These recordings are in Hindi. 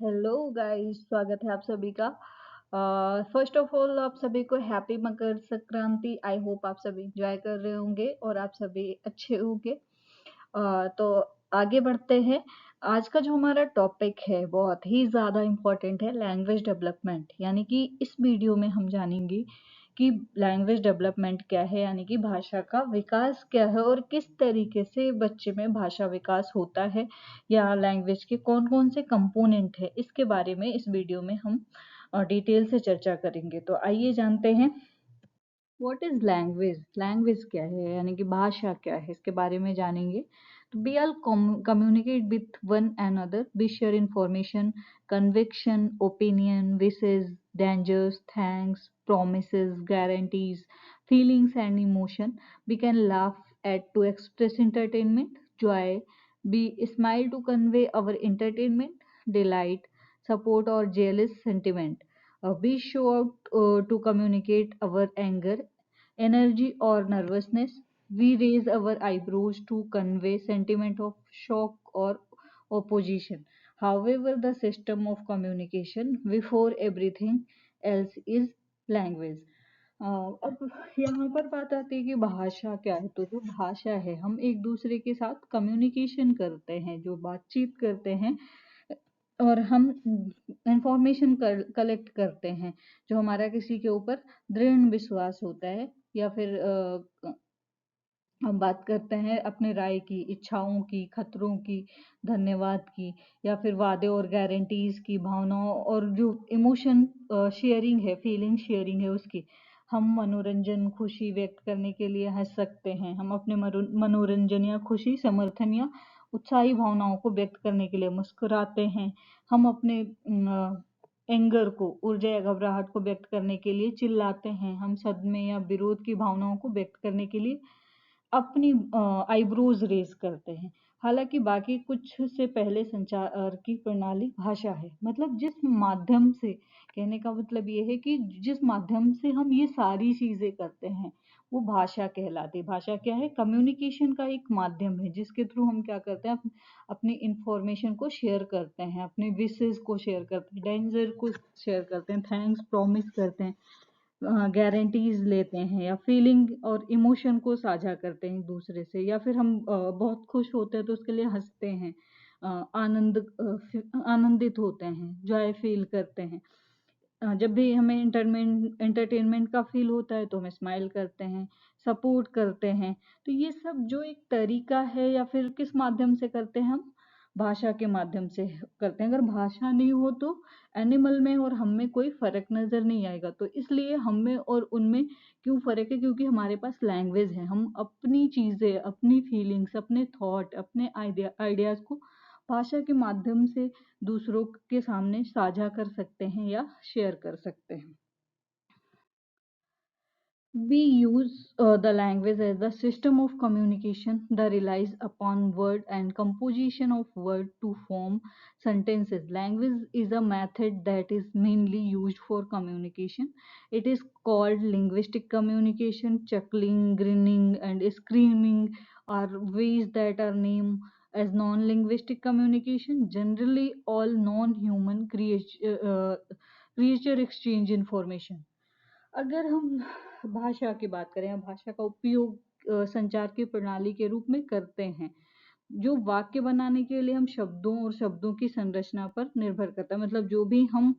हेलो गाइस, स्वागत है आप सभी का। फर्स्ट ऑफ ऑल आप सभी को happy Makar Sankranti. I hope आप सभी एंजॉय कर रहे होंगे और आप सभी अच्छे होंगे। तो आगे बढ़ते हैं। आज का जो हमारा टॉपिक है बहुत ही ज़्यादा इम्पोर्टेंट है, लैंग्वेज डेवलपमेंट। यानी कि इस वीडियो में हम जानेंगे कि लैंग्वेज डेवलपमेंट क्या है, यानी कि भाषा का विकास क्या है और किस तरीके से बच्चे में भाषा विकास होता है, या लैंग्वेज के कौन कौन से कंपोनेंट है, इसके बारे में इस वीडियो में हम डिटेल से चर्चा करेंगे। तो आइए जानते हैं व्हाट इज लैंग्वेज। लैंग्वेज क्या है, यानी कि भाषा क्या है, इसके बारे में जानेंगे। तो be all communicate with one another, be share information, conviction, opinion, wishes, dangers, thanks, promises, guarantees, feelings and emotion. We can laugh at to express entertainment, joy. We smile to convey our entertainment, delight, support or jealous sentiment. We show out to communicate our anger, energy or nervousness. We raise our eyebrows to convey sentiment of shock or opposition. However, the system of communication before everything else is language. अब यहाँ पर बात आती है कि भाषा क्या है। तो जो भाषा है, हम एक दूसरे के साथ कम्युनिकेशन करते हैं, जो बातचीत करते हैं और हम इंफॉर्मेशन कलेक्ट करते हैं, जो हमारा किसी के ऊपर दृढ़ विश्वास होता है, या फिर हम बात करते हैं अपने राय की, इच्छाओं की, खतरों की, धन्यवाद की, या फिर वादे और गारंटीज की, भावनाओं और जो इमोशन शेयरिंग है, फीलिंग शेयरिंग है उसकी। हम मनोरंजन, खुशी व्यक्त करने के लिए हंस सकते हैं। हम अपने मनोरंजन या खुशी, समर्थन या उत्साही भावनाओं को व्यक्त करने के लिए मुस्कुराते हैं। हम अपने एंगर को, ऊर्जा या घबराहट को व्यक्त करने के लिए चिल्लाते हैं। हम सदमे या विरोध की भावनाओं को व्यक्त करने के लिए अपनी आईब्रोज रेज करते हैं। हालांकि बाकी कुछ से पहले संचार की प्रणाली भाषा है। मतलब जिस माध्यम से, कहने का मतलब ये है कि जिस माध्यम से हम ये सारी चीजें करते हैं वो भाषा कहलाती है। भाषा क्या है? कम्युनिकेशन का एक माध्यम है जिसके थ्रू हम क्या करते हैं, अपनी इंफॉर्मेशन को शेयर करते हैं, अपने विशेष को शेयर करते हैं, डेंजर को शेयर करते हैं, थैंक्स प्रॉमिस करते हैं, गारंटीज लेते हैं, या फीलिंग और इमोशन को साझा करते हैं एक दूसरे से, या फिर हम बहुत खुश होते हैं तो उसके लिए हंसते हैं, आनंदित होते हैं, जॉय फील करते हैं। जब भी हमें एंटरटेनमेंट का फील होता है तो हम स्माइल करते हैं, सपोर्ट करते हैं। तो ये सब जो एक तरीका है, या फिर किस माध्यम से करते हैं हम, भाषा के माध्यम से करते हैं। अगर भाषा नहीं हो तो एनिमल में और हम में कोई फर्क नजर नहीं आएगा। तो इसलिए हम में और उनमें क्यों फर्क है? क्योंकि हमारे पास लैंग्वेज है। हम अपनी चीजें, अपनी फीलिंग्स, अपने थॉट, अपने आइडियाज को भाषा के माध्यम से दूसरों के सामने साझा कर सकते हैं या शेयर कर सकते हैं। We use the language as the system of communication that relies upon word and composition of word to form sentences. Language is a method that is mainly used for communication. It is called linguistic communication. Chuckling, grinning, and screaming are ways that are named as non-linguistic communication. Generally, all non-human creature exchange information. अगर हम भाषा की बात करें, या भाषा का उपयोग संचार की प्रणाली के रूप में करते हैं, जो वाक्य बनाने के लिए हम शब्दों और शब्दों की संरचना पर निर्भर करता है। मतलब जो भी हम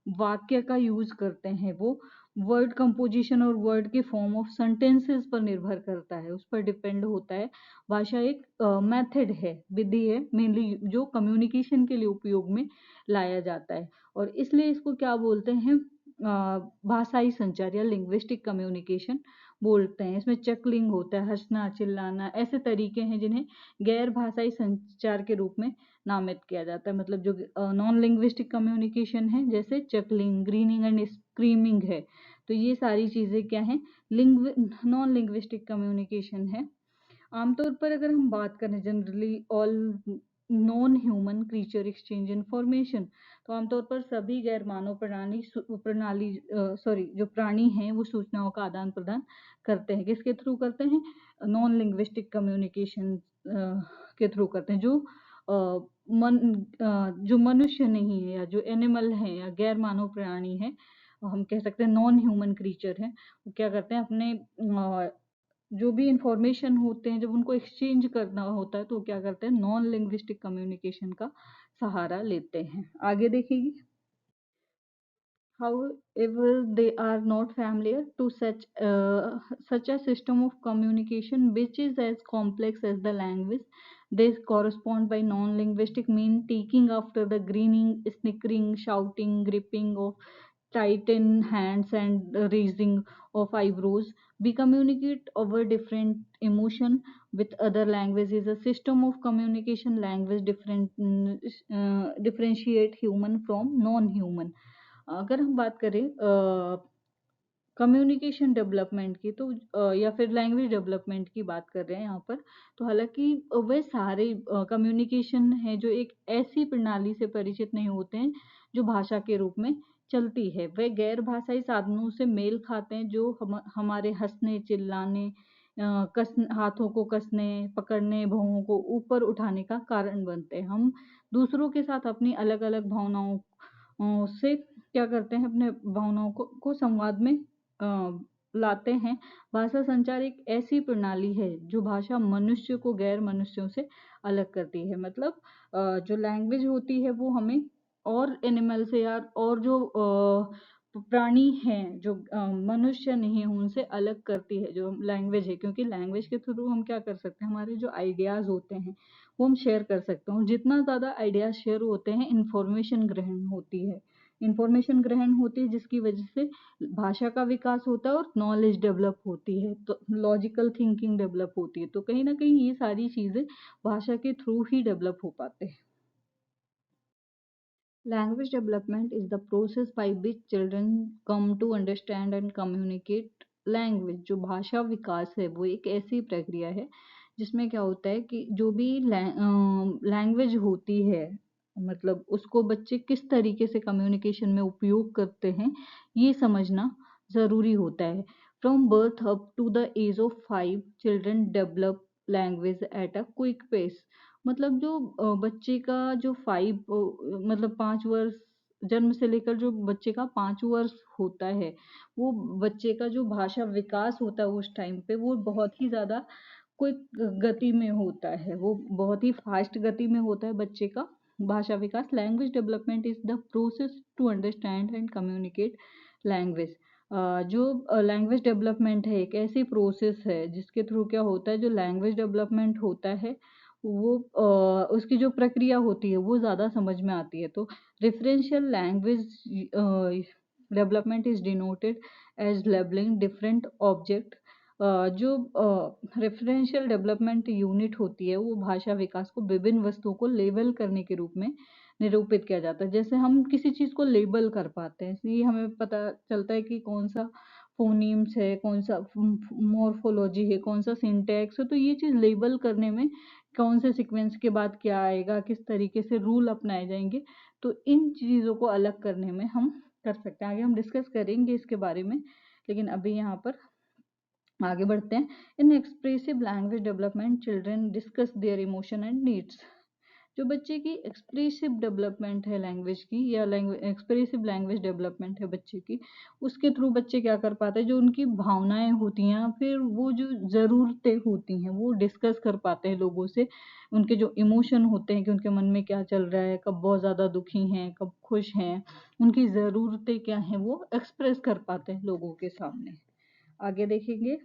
वाक्य का यूज करते हैं वो वर्ड कंपोजिशन और वर्ड के फॉर्म ऑफ सेंटेंसेस पर निर्भर करता है, उस पर डिपेंड होता है। भाषा एक मेथड है, विधि है, मेनली जो कम्युनिकेशन के लिए उपयोग में लाया जाता है, और इसलिए इसको क्या बोलते हैं, भाषाई संचार या लिंग्विस्टिक कम्युनिकेशन बोलते हैं। इसमें चकलिंग होता है, हंसना, चिल्लाना, ऐसे तरीके हैं जिन्हें गैर भाषाई संचार के रूप में नामित किया जाता है। मतलब जो नॉन लिंग्विस्टिक कम्युनिकेशन है, जैसे चकलिंग, ग्रीनिंग एंड स्क्रीमिंग है, तो ये सारी चीजें क्या है, नॉन लिंग्विस्टिक कम्युनिकेशन है। आमतौर पर अगर हम बात करें, generally all non human creature exchange information, तो आमतौर पर सभी गैर मानव जो प्राणी हैं वो सूचनाओं का आदान प्रदान करते हैं। किसके थ्रू करते हैं? नॉन लिंग्विस्टिक कम्युनिकेशन के थ्रू करते हैं। जो जो मनुष्य नहीं है या जो एनिमल है या गैर मानव प्राणी है, हम कह सकते हैं नॉन ह्यूमन क्रीचर है, वो क्या करते हैं अपने जो भी इंफॉर्मेशन होते हैं जब उनको एक्सचेंज करना होता है तो वो क्या करते हैं नॉन लिंग्विस्टिक कम्युनिकेशन का सहारा लेते हैं। आगे देखिए, however, they are not familiar to such a system of communication which is as complex as the language. They correspond by non-linguistic mean taking after the grinning, snickering, shouting, gripping of tighten hands and raising of eyebrows. We communicate over different emotion with other languages. A system of communication language differentiate human from non-human. अगर हम बात करें कम्युनिकेशन डेवलपमेंट की तो या फिर लैंग्वेज डेवलपमेंट की बात कर रहे हैं यहाँ पर, तो हालांकि वह सारे कम्युनिकेशन है जो एक ऐसी प्रणाली से परिचित नहीं होते हैं जो भाषा के रूप में चलती है। वह गैर भाषाई साधनों से मेल खाते हैं जो हमारे हंसने, चिल्लाने, हाथों को कसने, पकड़ने, भौहों को ऊपर उठाने का कारण बनते हैं। हम दूसरों के साथ अपनी अलग अलग भावनाओं से क्या करते हैं, अपने भावनाओं को संवाद में लाते हैं। भाषा संचार एक ऐसी प्रणाली है जो भाषा मनुष्य को गैर मनुष्यों से अलग करती है। मतलब जो लैंग्वेज होती है वो हमें और एनिमल से या और जो प्राणी हैं जो मनुष्य नहीं है उनसे अलग करती है जो लैंग्वेज है, क्योंकि लैंग्वेज के थ्रू हम क्या कर सकते हैं, हमारे जो आइडियाज होते हैं वो हम शेयर कर सकते हैं। जितना ज़्यादा आइडियाज शेयर होते हैं इंफॉर्मेशन ग्रहण होती है जिसकी वजह से भाषा का विकास होता है और नॉलेज डेवलप होती है, तो लॉजिकल थिंकिंग डेवलप होती है। तो कहीं ना कहीं ये सारी चीज़ें भाषा के थ्रू ही डेवलप हो पाते हैं। Language development is the process by which children come to understand and communicate language। जो भाषा विकास है वो एक ऐसी प्रक्रिया है जिसमें क्या होता है कि जो भी लैंग्वेज होती है, मतलब उसको बच्चे किस तरीके से कम्युनिकेशन में उपयोग करते हैं ये समझना ज़रूरी होता है। From birth up to the age of 5 children develop language at a quick pace. मतलब जो बच्चे का जो 5 मतलब 5 वर्ष, जन्म से लेकर जो बच्चे का 5 वर्ष होता है वो बच्चे का जो भाषा विकास होता है उस टाइम पे वो बहुत ही ज़्यादा क्विक गति में होता है, वो बहुत ही फास्ट गति में होता है बच्चे का भाषा विकास। Language development is the process to understand and communicate language. जो लैंग्वेज डेवलपमेंट है एक ऐसी प्रोसेस है जिसके थ्रू क्या होता है, जो लैंग्वेज डेवलपमेंट होता है वो उसकी जो प्रक्रिया होती है वो ज़्यादा समझ में आती है। तो referential language development is denoted as labelling different object. जो रेफरेंशियल डेवलपमेंट यूनिट होती है वो भाषा विकास को विभिन्न वस्तुओं को लेबल करने के रूप में निरूपित किया जाता है। जैसे हम किसी चीज़ को लेबल कर पाते हैं, इसलिए हमें पता चलता है कि कौन सा फोनीम्स है, कौन सा मॉर्फोलॉजी है, कौन सा सिंटैक्स है। तो ये चीज़ लेबल करने में कौन से सीक्वेंस के बाद क्या आएगा, किस तरीके से रूल अपनाए जाएंगे, तो इन चीज़ों को अलग करने में हम कर सकते हैं। आगे हम डिस्कस करेंगे इसके बारे में, लेकिन अभी यहाँ पर आगे बढ़ते हैं। In expressive language development children discuss their emotion and needs. जो बच्चे की एक्सप्रेसिव डेवलपमेंट है लैंग्वेज की, या एक्सप्रेसिव लैंग्वेज डेवलपमेंट है बच्चे की, उसके थ्रू बच्चे क्या कर पाते हैं, जो उनकी भावनाएं होती हैं फिर वो जो ज़रूरतें होती हैं वो डिस्कस कर पाते हैं लोगों से। उनके जो इमोशन होते हैं कि उनके मन में क्या चल रहा है, कब बहुत ज़्यादा दुखी हैं, कब खुश हैं, उनकी ज़रूरतें क्या हैं, वो एक्सप्रेस कर पाते हैं लोगों के सामने। आगे देखेंगे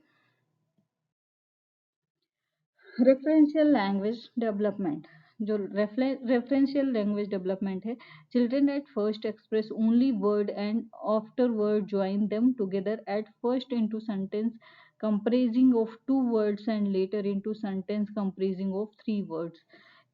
रेफरेंशियल लैंग्वेज डेवलपमेंट। जो रेफरेंशियल लैंग्वेज डेवलपमेंट है, children at first express only word and after word join them together at first into sentence comprising of 2 words and later into sentence comprising of 3 words.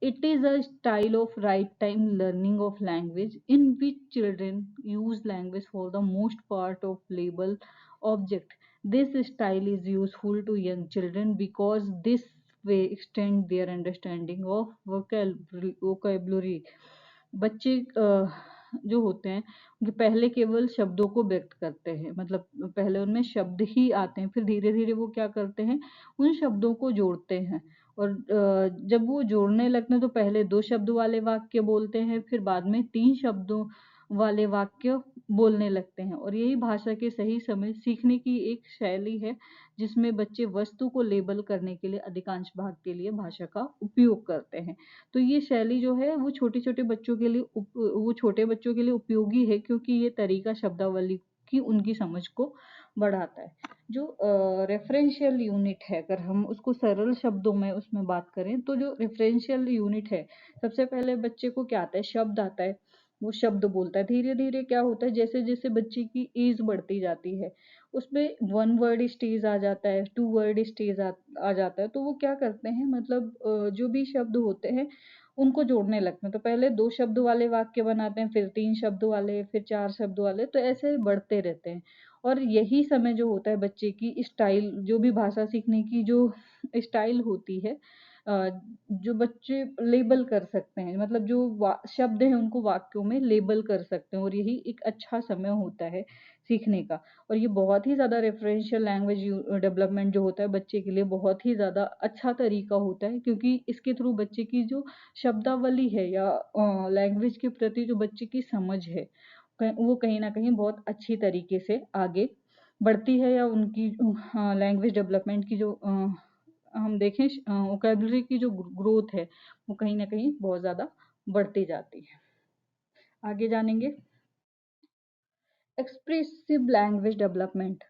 It is a style of right time learning of language in which children use language for the most part of label object. This style is useful to young children because this way extend their understanding of vocabulary. बच्चे जो होते हैं वो पहले केवल शब्दों को व्यक्त करते हैं, मतलब पहले उनमें शब्द ही आते हैं, फिर धीरे धीरे वो क्या करते हैं, उन शब्दों को जोड़ते हैं और जब वो जोड़ने लगते हैं तो पहले 2 शब्द वाले वाक्य बोलते हैं, फिर बाद में 3 शब्दों वाले वाक्य बोलने लगते हैं। और यही भाषा के सही समय सीखने की एक शैली है, जिसमें बच्चे वस्तु को लेबल करने के लिए अधिकांश भाग के लिए भाषा का उपयोग करते हैं। तो ये शैली जो है वो छोटे-छोटे बच्चों के लिए वो छोटे बच्चों के लिए उपयोगी है, क्योंकि ये तरीका शब्दावली की उनकी समझ को बढ़ाता है। जो रेफरेंशियल यूनिट है, अगर हम उसको सरल शब्दों में उसमें बात करें, तो जो रेफरेंशियल यूनिट है, सबसे पहले बच्चे को क्या आता है, शब्द आता है, वो शब्द बोलता है। धीरे धीरे क्या होता है, जैसे जैसे बच्चे की एज बढ़ती जाती है, उसमें 1 वर्ड स्टेज आ जाता है, 2 वर्ड स्टेज आ जाता है। तो वो क्या करते हैं, मतलब जो भी शब्द होते हैं उनको जोड़ने लगते हैं। तो पहले 2 शब्द वाले वाक्य बनाते हैं, फिर 3 शब्द वाले, फिर 4 शब्द वाले, तो ऐसे बढ़ते रहते हैं। और यही समय जो होता है बच्चे की स्टाइल, जो भी भाषा सीखने की जो स्टाइल होती है, अ, जो बच्चे लेबल कर सकते हैं, मतलब जो शब्द हैं उनको वाक्यों में लेबल कर सकते हैं, और यही एक अच्छा समय होता है सीखने का। और ये बहुत ही ज़्यादा रेफरेंशियल लैंग्वेज डेवलपमेंट जो होता है बच्चे के लिए बहुत ही ज़्यादा अच्छा तरीका होता है, क्योंकि इसके थ्रू बच्चे की जो शब्दावली है या लैंग्वेज के प्रति जो बच्चे की समझ है, वो कहीं न कहीं बहुत अच्छी तरीके से आगे बढ़ती है, या उनकी लैंग्वेज डेवलपमेंट की जो हम देखें वोकैब्युलरी की जो ग्रोथ है, वो कहीं न कहीं बहुत ज़्यादा बढ़ती जाती है। आगे जानेंगे, एक्सप्रेसिव लैंग्वेज डेवलपमेंट।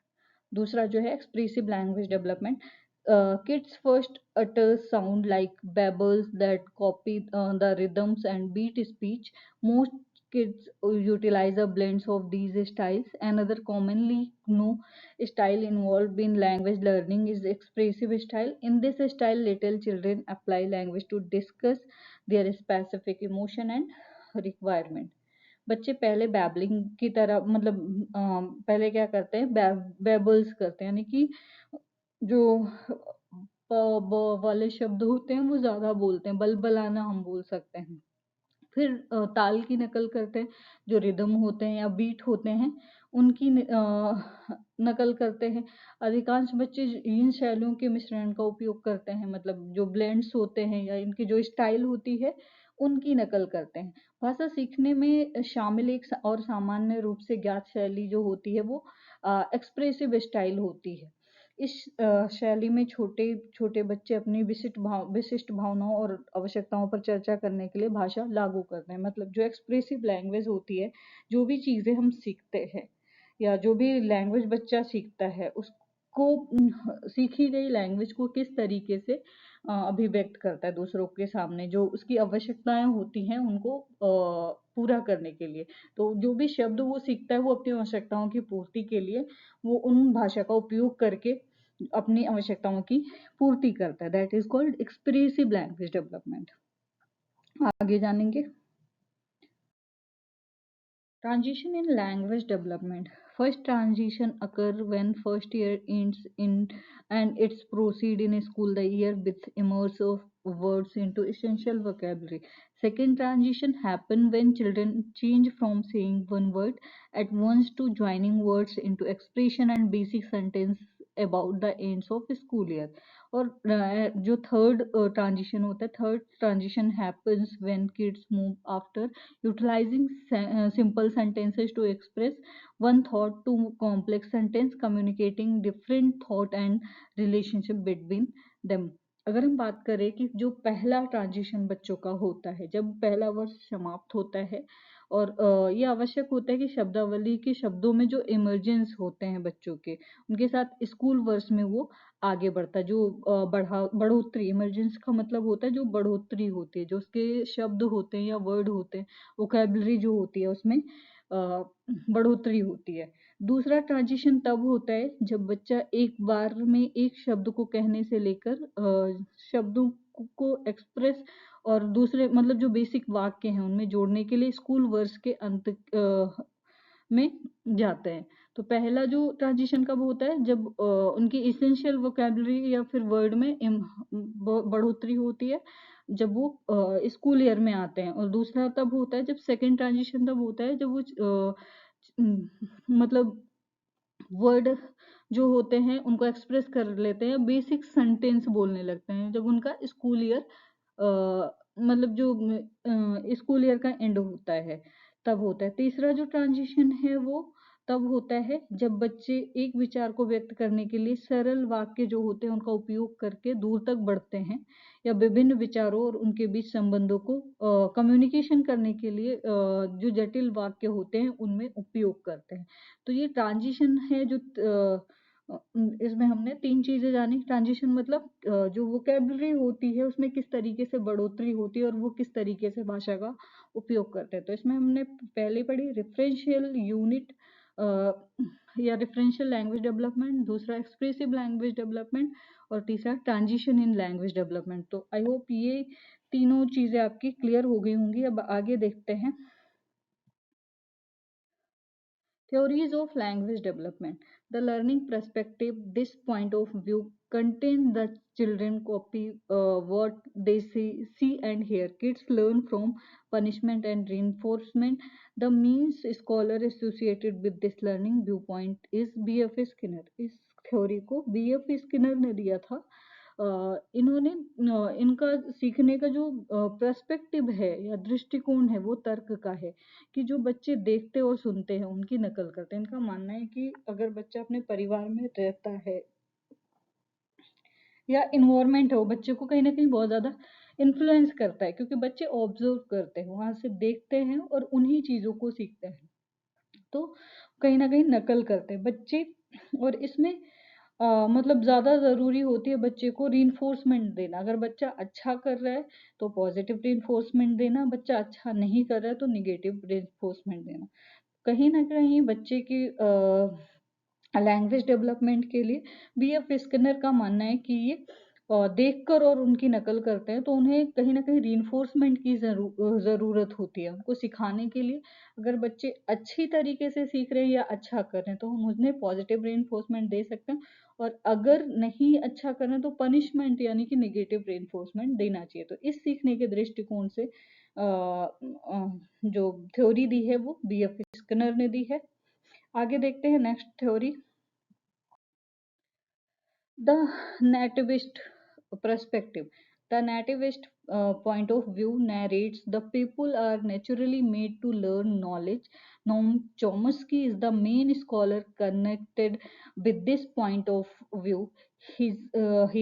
दूसरा जो है expressive language development. Kids first utters sound like babbles that copy the rhythms and beat speech. Most kids utilize a blends of these styles. Another commonly known style involved in language learning is expressive style. In this style, little children apply language to discuss their specific emotion and requirement. बच्चे पहले बैबलिंग की तरह, मतलब पहले क्या करते हैं, बैबल्स करते हैं, यानी कि जो प ब वाले शब्द होते हैं वो ज़्यादा बोलते हैं, बलबलाना हम बोल सकते हैं। फिर ताल की नकल करते हैं, जो रिदम होते हैं या बीट होते हैं उनकी नकल करते हैं। अधिकांश बच्चे इन शैलियों के मिश्रण का उपयोग करते हैं, मतलब जो ब्लेंड्स होते हैं या इनकी जो स्टाइल होती है उनकी नकल करते हैं। भाषा सीखने में शामिल एक और सामान्य रूप से ज्ञात शैली जो होती है वो एक्सप्रेसिव स्टाइल होती है। इस शैली में छोटे छोटे बच्चे अपनी विशिष्ट भावनाओं और आवश्यकताओं पर चर्चा करने के लिए भाषा लागू करते हैं। मतलब जो एक्सप्रेसिव लैंग्वेज होती है, जो भी चीज़ें हम सीखते हैं या जो भी लैंग्वेज बच्चा सीखता है, उसको सीखी गई लैंग्वेज को किस तरीके से अभिव्यक्त करता है दूसरों के सामने, जो उसकी आवश्यकताएं होती हैं उनको पूरा करने के लिए। तो जो भी शब्द वो सीखता है वो अपनी आवश्यकताओं की पूर्ति के लिए वो उन भाषा का उपयोग करके अपनी आवश्यकताओं की पूर्ति करता है। That is called expressive language development. आगे जानेंगे, transition in language development. First transition occur when first year ends in and it's proceed in a school the year with immerse of words into essential vocabulary. Second transition happen when children change from saying one word at once to joining words into expression and basic sentence about the ends of school year. और जो थर्ड ट्रांजिशन होता है, third transition happens when kids move after utilizing simple sentences to express one thought to complex sentence, communicating different thought and relationship between them. अगर हम बात करें कि जो पहला ट्रांजिशन बच्चों का होता है, जब पहला वर्ष समाप्त होता है, और ये आवश्यक होता है कि शब्दावली के शब्दों में जो इमर्जेंस होते हैं बच्चों के, उनके साथ स्कूल वर्ष में वो आगे बढ़ता है। जो बढ़ोतरी, इमरजेंस का मतलब होता है जो बढ़ोतरी होती है, जो उसके शब्द होते हैं या वर्ड होते हैं, वोकैबुलरी जो होती है उसमें बढ़ोतरी होती है। दूसरा ट्रांजिशन तब होता है जब बच्चा एक बार में एक शब्द को कहने से लेकर शब्दों को एक्सप्रेस और दूसरे, मतलब जो बेसिक वाक्य हैं उनमें जोड़ने के लिए स्कूल वर्ष के अंत में जाते हैं। तो पहला जो ट्रांजिशन कब होता है, जब उनकी इसेंशियल वोकैबुलरी या फिर वर्ड में बढ़ोतरी होती है, जब वो स्कूल ईयर में आते हैं। और दूसरा तब होता है जब सेकंड ट्रांजिशन तब होता है जब वो मतलब वर्ड जो होते हैं उनको एक्सप्रेस कर लेते हैं, बेसिक सेंटेंस बोलने लगते हैं जब उनका स्कूल ईयर मतलब जो स्कूल ईयर का एंड होता है तब होता है। तीसरा जो ट्रांजिशन है वो तब होता है जब बच्चे एक विचार को व्यक्त करने के लिए सरल वाक्य जो होते हैं उनका उपयोग करके दूर तक बढ़ते हैं, या विभिन्न विचारों और उनके बीच संबंधों को कम्युनिकेशन करने के लिए जो जटिल वाक्य होते हैं उनमें उपयोग करते हैं। तो ये ट्रांजिशन है जो इसमें हमने 3 चीज़ें जानी। ट्रांजिशन मतलब जो वोकैब्युलरी होती है उसमें किस तरीके से बढ़ोतरी होती है और वो किस तरीके से भाषा का उपयोग करते हैं। तो इसमें हमने पहले पढ़ी रेफरेंशियल यूनिट या रेफरेंशियल लैंग्वेज डेवलपमेंट, दूसरा एक्सप्रेसिव लैंग्वेज डेवलपमेंट और तीसरा ट्रांजिशन इन लैंग्वेज डेवलपमेंट। तो आई होप ये तीनों चीज़ें आपकी क्लियर हो गई होंगी। अब आगे देखते हैं theories of language development. The learning perspective, this point of view contains the children copy what they see and hear. Kids learn from punishment and reinforcement. The main scholar associated with this learning viewpoint is B.F. Skinner. इस थ्योरी को B.F. स्किनर ने दिया था। इन्होंने इनका सीखने का जो पर्सपेक्टिव है या दृष्टिकोण है वो तर्क का है कि जो बच्चे देखते और सुनते हैं उनकी नकल करते हैं। इनका मानना है कि अगर बच्चा अपने परिवार में रहता है या इन्वायरमेंट है वो बच्चे को कहीं ना कहीं बहुत ज़्यादा इन्फ्लुएंस करता है, क्योंकि बच्चे ऑब्जर्व करते हैं, वहाँ से देखते हैं और उन्हीं चीज़ों को सीखते हैं। तो कहीं ना कहीं नकल करते हैं बच्चे। और इसमें मतलब ज़्यादा ज़रूरी होती है बच्चे को रीइंफोर्समेंट देना। अगर बच्चा अच्छा कर रहा है तो पॉजिटिव रीइंफोर्समेंट देना, बच्चा अच्छा नहीं कर रहा है तो निगेटिव रीइंफोर्समेंट देना। कहीं ना कहीं बच्चे की लैंग्वेज डेवलपमेंट के लिए B.F. स्किनर का मानना है कि ये देखकर और उनकी नकल करते हैं तो उन्हें कहीं ना कहीं रीइंफोर्समेंट की ज़रूरत होती है उनको सिखाने के लिए। अगर बच्चे अच्छी तरीके से सीख रहे हैं या अच्छा कर रहे हैं तो हम उन्हें पॉजिटिव रीइंफोर्समेंट दे सकते हैं, और अगर नहीं अच्छा कर रहे हैं तो पनिशमेंट यानी कि निगेटिव रीइंफोर्समेंट देना चाहिए। तो इस सीखने के दृष्टिकोण से जो थ्योरी दी है वो B.F. स्किनर ने दी है। आगे देखते हैं next theory, the nativist perspective. The nativist point of view narrates the people are naturally made to learn knowledge. Noam Chomsky is the main scholar connected with this point of view. He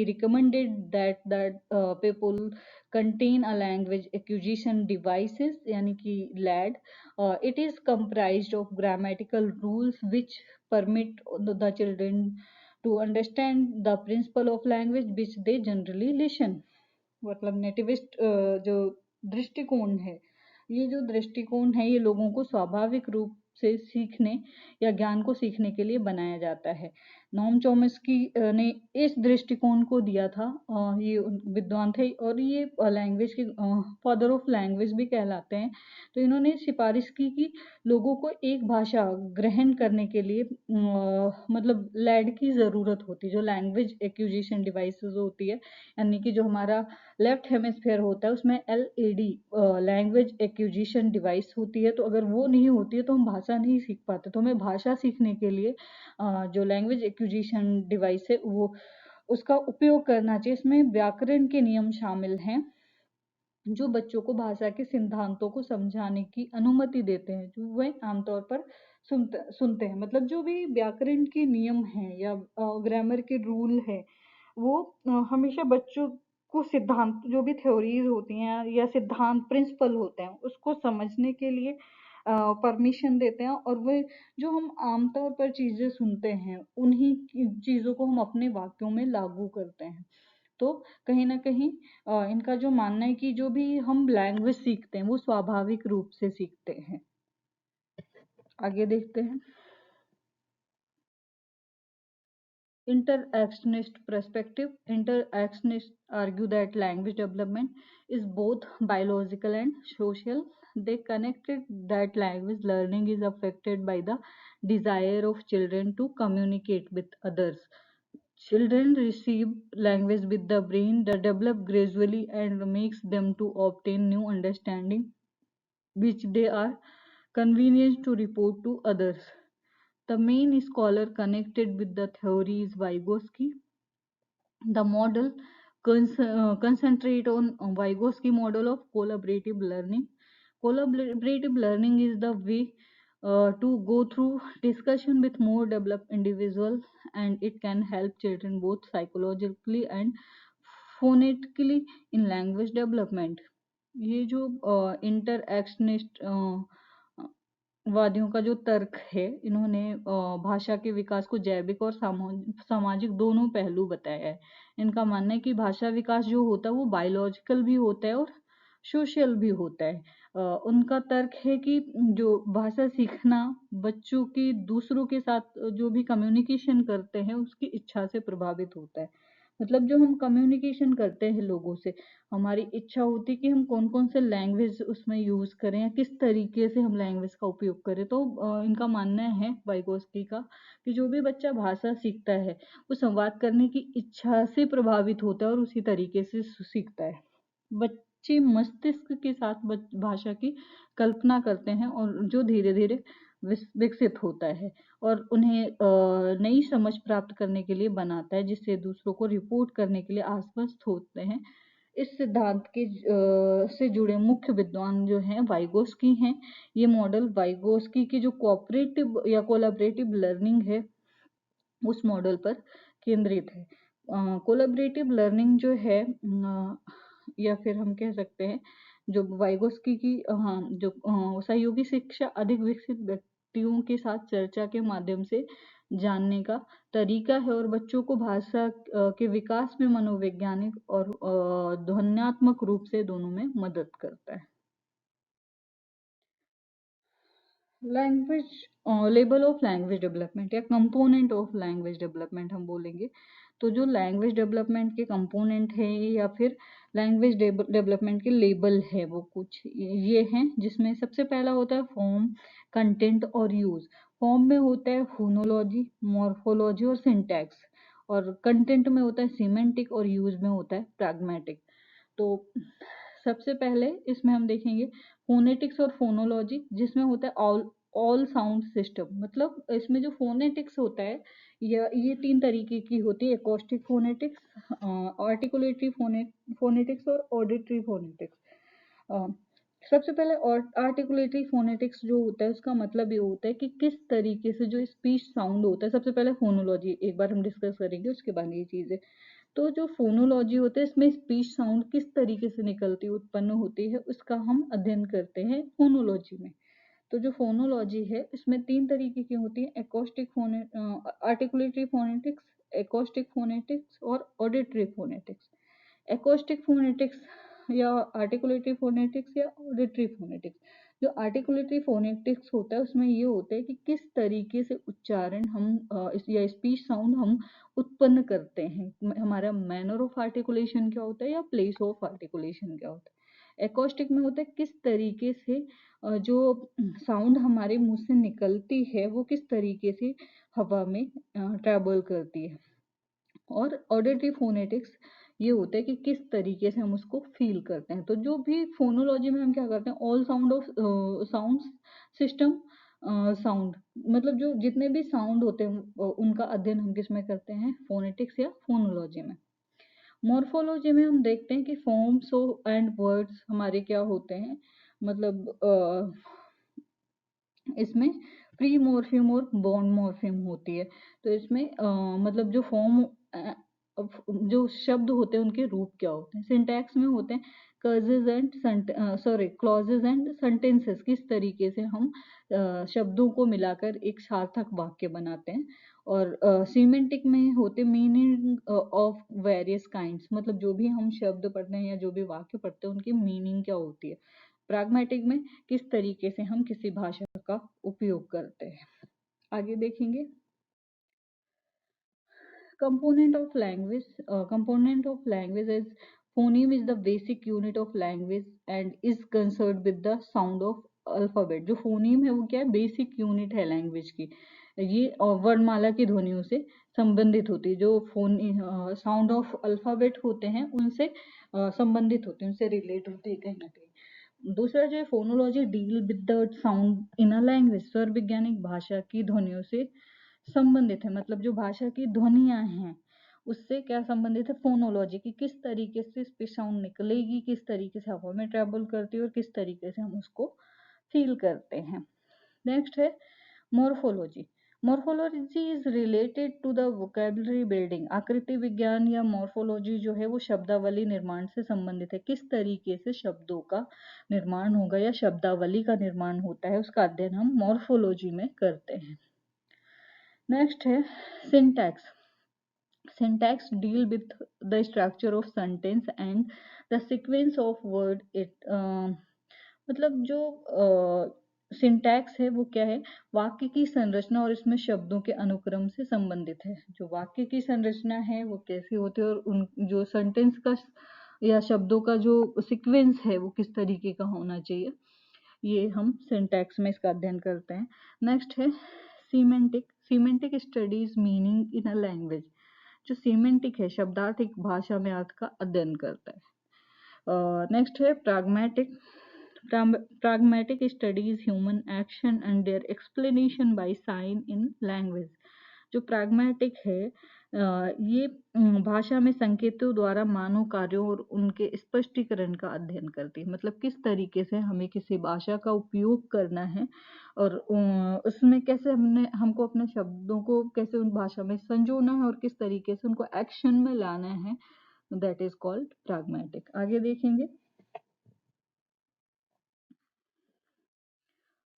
recommended that people contain a language acquisition devices यानी कि LAD. It is comprised of grammatical rules which permit the children to understand the principle of language which they generally listen. मतलब नेटिविस्ट जो दृष्टिकोण है, ये जो दृष्टिकोण है ये लोगों को स्वाभाविक रूप से सीखने या ज्ञान को सीखने के लिए बनाया जाता है। नोम चॉम्स्की ने इस दृष्टिकोण को दिया था। ये विद्वान थे और ये लैंग्वेज के फादर ऑफ लैंग्वेज भी कहलाते हैं। तो इन्होंने सिफारिश की कि लोगों को एक भाषा ग्रहण करने के लिए मतलब लैड की ज़रूरत होती है, जो लैंग्वेज एक्विजिशन डिवाइसेस होती है, यानी कि जो हमारा लेफ्ट हेमिस्फेयर होता है उसमें LAD लैंग्वेज एक्विजिशन डिवाइस होती है। तो अगर वो नहीं होती है तो हम भाषा नहीं सीख पाते। तो हमें भाषा सीखने के लिए जो लैंग्वेज एक्विजिशन डिवाइस है वो उसका उपयोग करना चाहिए। इसमें व्याकरण के नियम शामिल हैं जो बच्चों को भाषा के सिद्धांतों को समझाने की अनुमति देते हैं, जो वे आमतौर पर सुनते हैं। मतलब जो भी व्याकरण के नियम हैं या ग्रामर के रूल है वो हमेशा बच्चों को सिद्धांत जो भी थ्योरीज होती हैं या सिद्धांत प्रिंसिपल होते हैं उसको समझने के लिए परमिशन देते हैं। और वो जो हम आमतौर पर चीजें सुनते हैं उन्हीं चीजों को हम अपने वाक्यों में लागू करते हैं। तो कहीं ना कहीं इनका जो मानना है कि जो भी हम लैंग्वेज सीखते हैं वो स्वाभाविक रूप से सीखते हैं। आगे देखते हैं interactionist perspective. Interactionists argue that language development is both biological and social. They connected that language learning is affected by the desire of children to communicate with others. Children receive language with the brain that develop gradually and makes them to obtain new understanding which they are convenient to report to others. The main scholar connected with the theory is Vygotsky. The model concentrate on Vygotsky model of collaborative learning. Collaborative learning is the way to go through discussion with more developed individuals, and it can help children both psychologically and phonetically in language development. ये जो इंटरएक्शनिस्ट वादियों का जो तर्क है, इन्होंने भाषा के विकास को जैविक और सामाजिक दोनों पहलू बताया है। इनका मानना है कि भाषा विकास जो होता है वो बायोलॉजिकल भी होता है और सोशल भी होता है। उनका तर्क है कि जो भाषा सीखना बच्चों की दूसरों के साथ जो भी कम्युनिकेशन करते हैं उसकी इच्छा से प्रभावित होता है। मतलब जो हम कम्युनिकेशन करते हैं लोगों से, हमारी इच्छा होती है कि हम कौन कौन से लैंग्वेज उसमें यूज करें या किस तरीके से हम लैंग्वेज का उपयोग करें। तो इनका मानना है वाइगोस्की का कि जो भी बच्चा भाषा सीखता है वो संवाद करने की इच्छा से प्रभावित होता है और उसी तरीके से सीखता है। बच्चे मस्तिष्क के साथ भाषा की कल्पना करते हैं और जो धीरे धीरे विकसित होता है और उन्हें नई समझ प्राप्त करने के लिए बनाता है, जिससे दूसरों को रिपोर्ट करने के लिए आश्वस्त होते हैं। इस सिद्धांत के से जुड़े मुख्य विद्वान जो हैं वाइगोस्की हैं। ये मॉडल वाइगोस्की की जो कोऑपरेटिव या कोलैबोरेटिव लर्निंग है उस मॉडल पर केंद्रित है। कोलैबोरेटिव लर्निंग जो है या फिर हम कह सकते हैं जो वाइगोस्की की जो सहयोगी शिक्षा अधिक विकसित व्यक्तियों के साथ चर्चा के माध्यम से जानने का तरीका है और बच्चों को भाषा के विकास में मनोवैज्ञानिक और ध्वन्यात्मक रूप से दोनों में मदद करता है। Language level of language development या कंपोनेंट ऑफ लैंग्वेज डेवलपमेंट हम बोलेंगे तो जो लैंग्वेज डेवलपमेंट के कंपोनेंट है या फिर लैंग्वेज डेवलपमेंट के लेबल है वो कुछ ये हैं, जिसमें सबसे पहला होता है फॉर्म, कंटेंट और यूज। फॉर्म में होता है फोनोलॉजी, मॉर्फोलॉजी और सिंटैक्स, और कंटेंट में होता है सिमेंटिक और यूज में होता है प्रैग्मेटिक। तो सबसे पहले इसमें हम देखेंगे फोनेटिक्स और फोनोलॉजी, जिसमें होता है ऑल साउंड सिस्टम। मतलब इसमें जो फोनेटिक्स होता है ये तीन तरीके की होती है, एकॉस्टिक फोनेटिक्स, आर्टिकुलेटरी फोनेटिक्स और ऑडिटरी फोनेटिक्स। सबसे पहले आर्टिकुलेटरी फोनेटिक्स जो होता है उसका मतलब ये होता है कि किस तरीके से जो स्पीच साउंड होता है। सबसे पहले फोनोलॉजी एक बार हम डिस्कस करेंगे, उसके बाद ये चीजें। तो जो फोनोलॉजी होता है इसमें स्पीच साउंड किस तरीके से निकलती उत्पन्न होती है उसका हम अध्ययन करते हैं फोनोलॉजी में। तो जो फोनोलॉजी है इसमें तीन तरीके की होती है, acoustic articulatory phonetics, acoustic phonetics और ऑडिटरी फोनेटिक्स। एकॉस्टिक फोनेटिक्स या आर्टिकुलेटरी फोनेटिक्स या ऑडिटरी फोनेटिक्स। जो आर्टिकुलेटरी फोनेटिक्स होता है उसमें ये होता है कि किस तरीके से उच्चारण हम या स्पीच साउंड हम उत्पन्न करते हैं, हमारा मैनर ऑफ आर्टिकुलेशन क्या होता है या प्लेस ऑफ आर्टिकुलेशन क्या होता है। एकॉस्टिक में होता है किस तरीके से जो साउंड हमारे मुंह से निकलती है वो किस तरीके से हवा में ट्रेवल करती है। और ऑडिटरी फोनेटिक्स ये होता है कि किस तरीके से हम उसको फील करते हैं। तो जो भी फोनोलॉजी में हम क्या करते हैं, all sound of sound system sound, मतलब जो जितने भी साउंड होते हैं उनका अध्ययन हम किस में करते हैं, फोनेटिक्स या फोनोलॉजी में। मॉर्फोलॉजी में हम देखते हैं कि फॉर्म्स एंड वर्ड्स हमारे क्या होते हैं, मतलब इसमें प्री मॉर्फिम और बॉन्ड मॉर्फिम होती है। तो इसमें मतलब जो फॉर्म जो शब्द होते हैं उनके रूप क्या होते हैं। सिंटैक्स में होते हैं क्लॉजेज एंड सेंटेंसेस, किस तरीके से हम शब्दों को मिलाकर एक सार्थक वाक्य बनाते हैं। और सीमेंटिक में होते मीनिंग ऑफ वेरियस काइंड्स, मतलब जो भी हम शब्द पढ़ते हैं या जो भी वाक्य पढ़ते हैं उनकी मीनिंग क्या होती है। प्रैग्मेटिक में किस तरीके से हम किसी भाषा का उपयोग करते हैं। आगे देखेंगे component of language. Component of language is phoneme is the basic unit of language and is concerned with the sound of alphabet. जो phoneme है वो क्या है, बेसिक यूनिट है लैंग्वेज की। ये वर्णमाला की ध्वनियों से संबंधित होती है। जो फोन साउंड ऑफ अल्फाबेट होते हैं उनसे संबंधित होते हैं, उनसे रिलेट होते हैं कहीं ना कहीं। दूसरा जो है phonology deal with the sound in a language, स्वर वैज्ञानिक भाषा की ध्वनियों से संबंधित है, मतलब जो भाषा की ध्वनियां हैं उससे क्या संबंधित है, फोनोलॉजी की किस तरीके से इस पे साउंड निकलेगी, किस तरीके से हवा में ट्रेवल करती है और किस तरीके से हम उसको फील करते हैं। नेक्स्ट है morphology. Morphology is related to the vocabulary building. आकृति विज्ञान या मॉर्फोलॉजी जो है वो शब्दावली निर्माण से संबंधित है, किस तरीके से शब्दों का निर्माण होगा या शब्दावली का निर्माण होता है उसका अध्ययन हम मॉर्फोलॉजी में करते हैं। नेक्स्ट है syntax. Syntax deal with the structure of sentence and the sequence of word it मतलब जो सिंटैक्स है वो क्या है, वाक्य की संरचना और इसमें शब्दों के अनुक्रम से संबंधित है। जो वाक्य की संरचना है वो कैसी होती है और उन जो सेंटेंस का या शब्दों का जो सीक्वेंस है वो किस तरीके का होना चाहिए, ये हम सिंटैक्स में इसका अध्ययन करते हैं। नेक्स्ट है semantic. Semantic studies meaning in a language. जो सीमेंटिक है शब्दार्थ एक भाषा में अर्थ का अध्ययन करता है। नेक्स्ट है pragmatic. Pragmatic studies human action and their explanation by sign in language. जो प्राग्मेटिक है ये भाषा में संकेतों द्वारा मानव कार्यों और उनके स्पष्टीकरण का अध्ययन करती है, मतलब किस तरीके से हमें किसी भाषा का उपयोग करना है और उसमें कैसे हमको अपने शब्दों को कैसे उन भाषा में संजोना है और किस तरीके से उनको एक्शन में लाना है, दैट इज कॉल्ड प्राग्मेटिक। आगे देखेंगे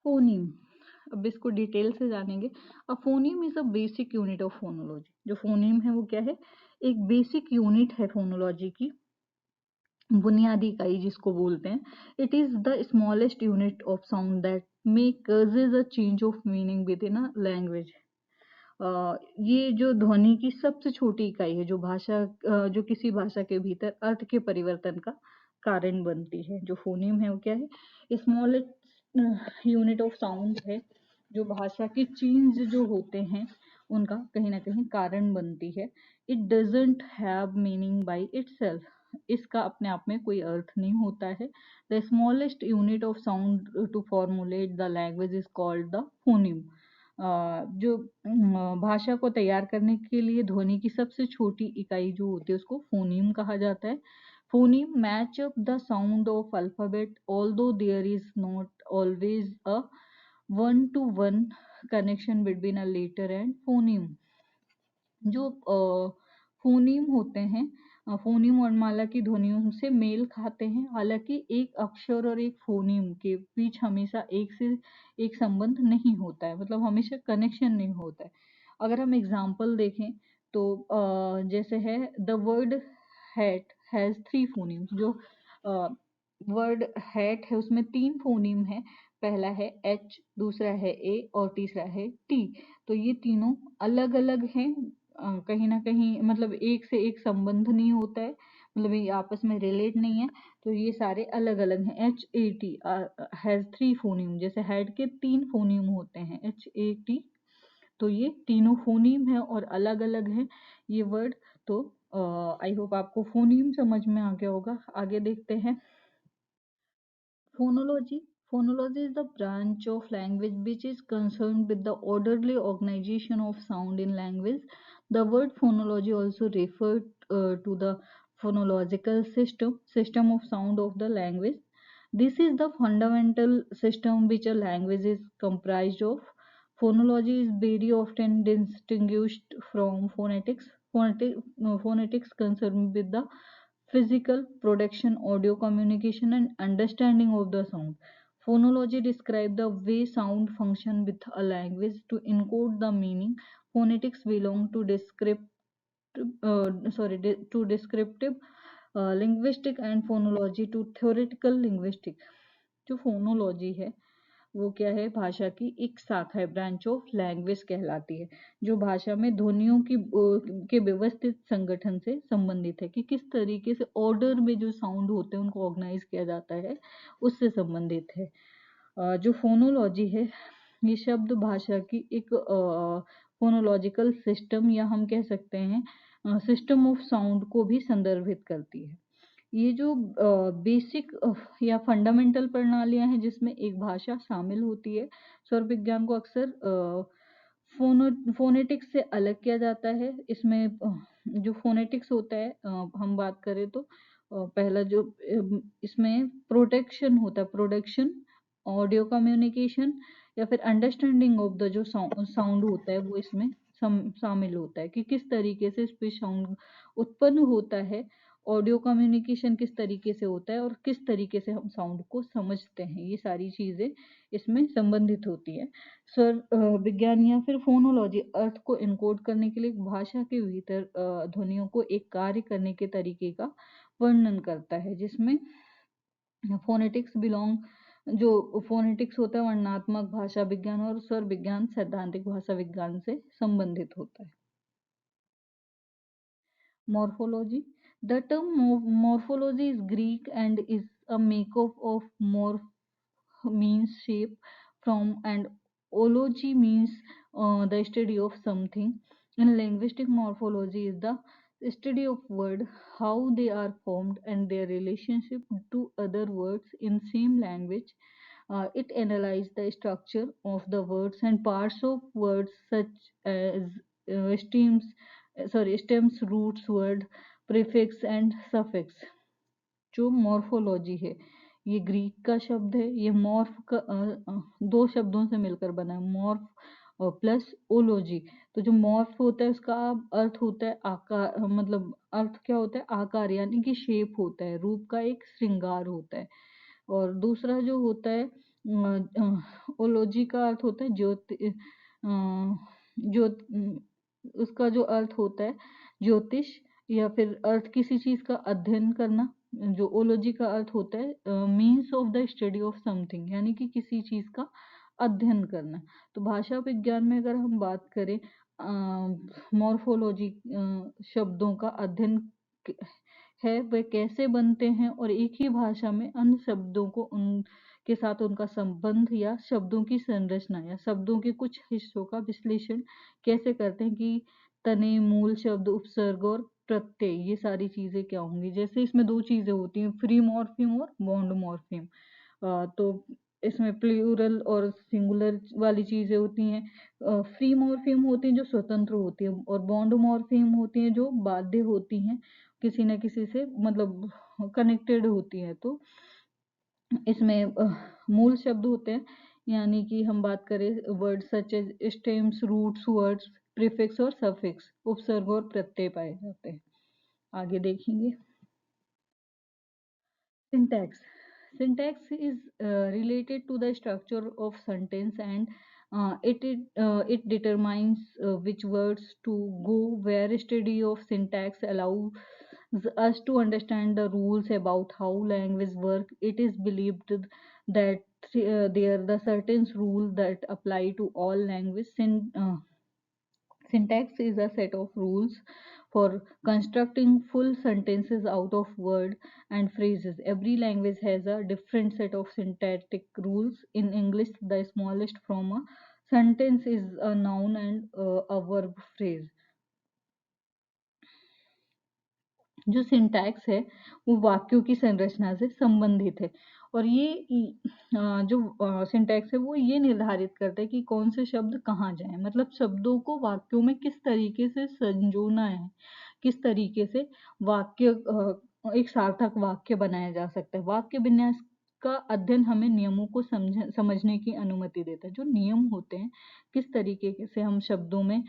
फोनीम। अब इसको डिटेल से जानेंगे। A phoneme is a basic unit of phonology. जो फोनीम है वो क्या है, एक बेसिक यूनिट है फोनोलॉजी की, बुनियादी इकाई जिसको बोलते हैं। It is the smallest unit of sound that may causes a change of meaning with in a language. ये जो ध्वनि की सबसे छोटी इकाई है जो भाषा जो किसी भाषा के भीतर अर्थ के परिवर्तन का कारण बनती है। जो फोनीम है वो क्या है, स्मॉलेस्ट यूनिट ऑफ साउंड है, जो भाषा के चेंज जो होते हैं उनका कहीं ना कहीं कारण बनती है। It doesn't have meaning by itself. इसका अपने आप में कोई अर्थ नहीं होता है। The smallest unit of sound to formulate the language is called the phoneme. जो भाषा को तैयार करने के लिए ध्वनि की सबसे छोटी इकाई जो होती है उसको फोनीम कहा जाता है। Phoneme match up the sound of alphabet although there is not always a one to one connection between a letter and phoneme. जो फोनीम होते हैं फोनीम वर्णमाला की ध्वनियों से मेल खाते हैं, हालांकि एक अक्षर और एक फोनीम के बीच हमेशा एक से एक संबंध नहीं होता है, मतलब हमेशा कनेक्शन नहीं होता है। अगर हम एग्जाम्पल देखें तो जैसे है the word hat has three phonemes. जो वर्ड हैट है उसमें तीन फोनीम है, पहला है एच, दूसरा है ए और तीसरा है टी। तो ये तीनों अलग अलग हैं, कहीं ना कहीं मतलब एक से एक संबंध नहीं होता है, मतलब ये आपस में रिलेट नहीं है। तो ये सारे अलग अलग हैं। H A T has three phoneme, जैसे हेड के तीन फोनीम होते हैं एच ए टी, तो ये तीनों फोनीम है और अलग अलग है ये वर्ड। तो आई होप आपको फोनीम समझ में आ गया होगा। आगे देखते हैं phonology. Phonology is the branch of language which is concerned with the orderly organization of sound in language. The word phonology also referred to the phonological system of sound of the language. This is the fundamental system which a language is comprised of. Phonology is very often distinguished from phonetics. Phonetics concerned with the physical production, audio communication, and understanding of the sound. Phonology describes the way sound function with a language to encode the meaning. Phonetics belong to descriptive linguistic and phonology to theoretical linguistic. जो फोनोलॉजी है वो क्या है, भाषा की एक शाखा है, ब्रांच ऑफ लैंग्वेज कहलाती है, जो भाषा में ध्वनियों की के व्यवस्थित संगठन से संबंधित है, कि किस तरीके से ऑर्डर में जो साउंड होते हैं उनको ऑर्गेनाइज किया जाता है उससे संबंधित है। जो फोनोलॉजी है ये शब्द भाषा की एक फोनोलॉजिकल सिस्टम या हम कह सकते हैं सिस्टम ऑफ साउंड को भी संदर्भित करती है। ये जो बेसिक या फंडामेंटल प्रणालियां हैं जिसमें एक भाषा शामिल होती है। स्वर विज्ञान को अक्सर फोनेटिक्स से अलग किया जाता है। इसमें जो फोनेटिक्स होता है, हम बात करें तो पहला जो इसमें प्रोटेक्शन होता है, प्रोडक्शन, ऑडियो कम्युनिकेशन या फिर अंडरस्टैंडिंग ऑफ द जो साउंड होता है वो इसमें शामिल होता है कि किस तरीके से इस पे साउंड उत्पन्न होता है, ऑडियो कम्युनिकेशन किस तरीके से होता है और किस तरीके से हम साउंड को समझते हैं। ये सारी चीजें इसमें संबंधित होती है। स्वर विज्ञान या फिर फोनोलॉजी अर्थ को इनकोड करने के लिए एक भाषा के भीतर ध्वनियों को एक कार्य करने के तरीके का वर्णन करता है, जिसमें फोनेटिक्स बिलोंग जो फोनेटिक्स होता है वर्णनात्मक भाषा विज्ञान और स्वर विज्ञान सैद्धांतिक भाषा विज्ञान से संबंधित होता है। Morphology. The term morphology is Greek and is a makeup of morph means shape from, and ology means the study of something. In linguistic, morphology is the study of word, how they are formed and their relationship to other words in same language. It analyzes the structure of the words and parts of words such as stems, stems, roots, word, prefix and suffix. जो मॉर्फोलॉजी है ये ग्रीक का शब्द है। ये मॉर्फ का दो शब्दों से मिलकर बना है, मॉर्फ और प्लस ओलॉजी। तो जो मॉर्फ होता है उसका अर्थ होता है आकार, मतलब अर्थ क्या होता है, आकार यानी कि शेप होता है, रूप का एक श्रृंगार होता है। और दूसरा जो होता है ओलॉजी का अर्थ होता है ज्योति, ज्योत उसका जो अर्थ होता है ज्योतिष या फिर अर्थ किसी चीज का अध्ययन करना। जो ओलॉजी का अर्थ होता है means of the study of something, यानी कि किसी चीज का अध्ययन करना। तो भाषा विज्ञान में अगर हम बात करें मॉर्फोलॉजी शब्दों का अध्ययन है, वे कैसे बनते हैं और एक ही भाषा में अन्य शब्दों को उनके साथ उनका संबंध या शब्दों की संरचना या शब्दों के कुछ हिस्सों का विश्लेषण कैसे करते हैं कि तने, मूल शब्द, उपसर्ग और प्रत्यय, ये सारी चीजें क्या होंगी। जैसे इसमें दो चीजें होती हैं, फ्री मॉर्फिम और बॉन्ड मॉर्फिम। तो इसमें प्लूरल और सिंगुलर वाली चीजें होती हैं। फ्री मॉर्फिम होती हैं जो स्वतंत्र होती है और बॉन्ड मॉर्फिम होती हैं जो बाध्य होती हैं, किसी न किसी से मतलब कनेक्टेड होती हैं। तो इसमें मूल शब्द होते हैं, यानी कि हम बात करें word such as stems, roots, words, prefix और सफिक्स, उपसर्ग और प्रत्यय पाए जाते हैं। आगे देखेंगे syntax. Syntax is related to the structure of sentence and it determines which words to go where. Study of syntax allows us to understand the rules about how language work. It is believed that there are the certain rules that apply to all language. Syntax is a set of rules for constructing full sentences out of words and phrases. Every language has a different set of syntactic rules. In English, the smallest from a sentence is a noun and a verb phrase. जो सिंटैक्स है वो वाक्यों की संरचना से संबंधित है और ये जो सिंटैक्स है वो ये निर्धारित करता है कि कौन से शब्द कहाँ जाएं, मतलब शब्दों को वाक्यों में किस तरीके से संजोना है, किस तरीके से वाक्य एक सार्थक वाक्य बनाया जा सकता है। वाक्य विन्यास का अध्ययन हमें नियमों को समझने की अनुमति देता है। जो नियम होते हैं किस तरीके से हम शब्दों में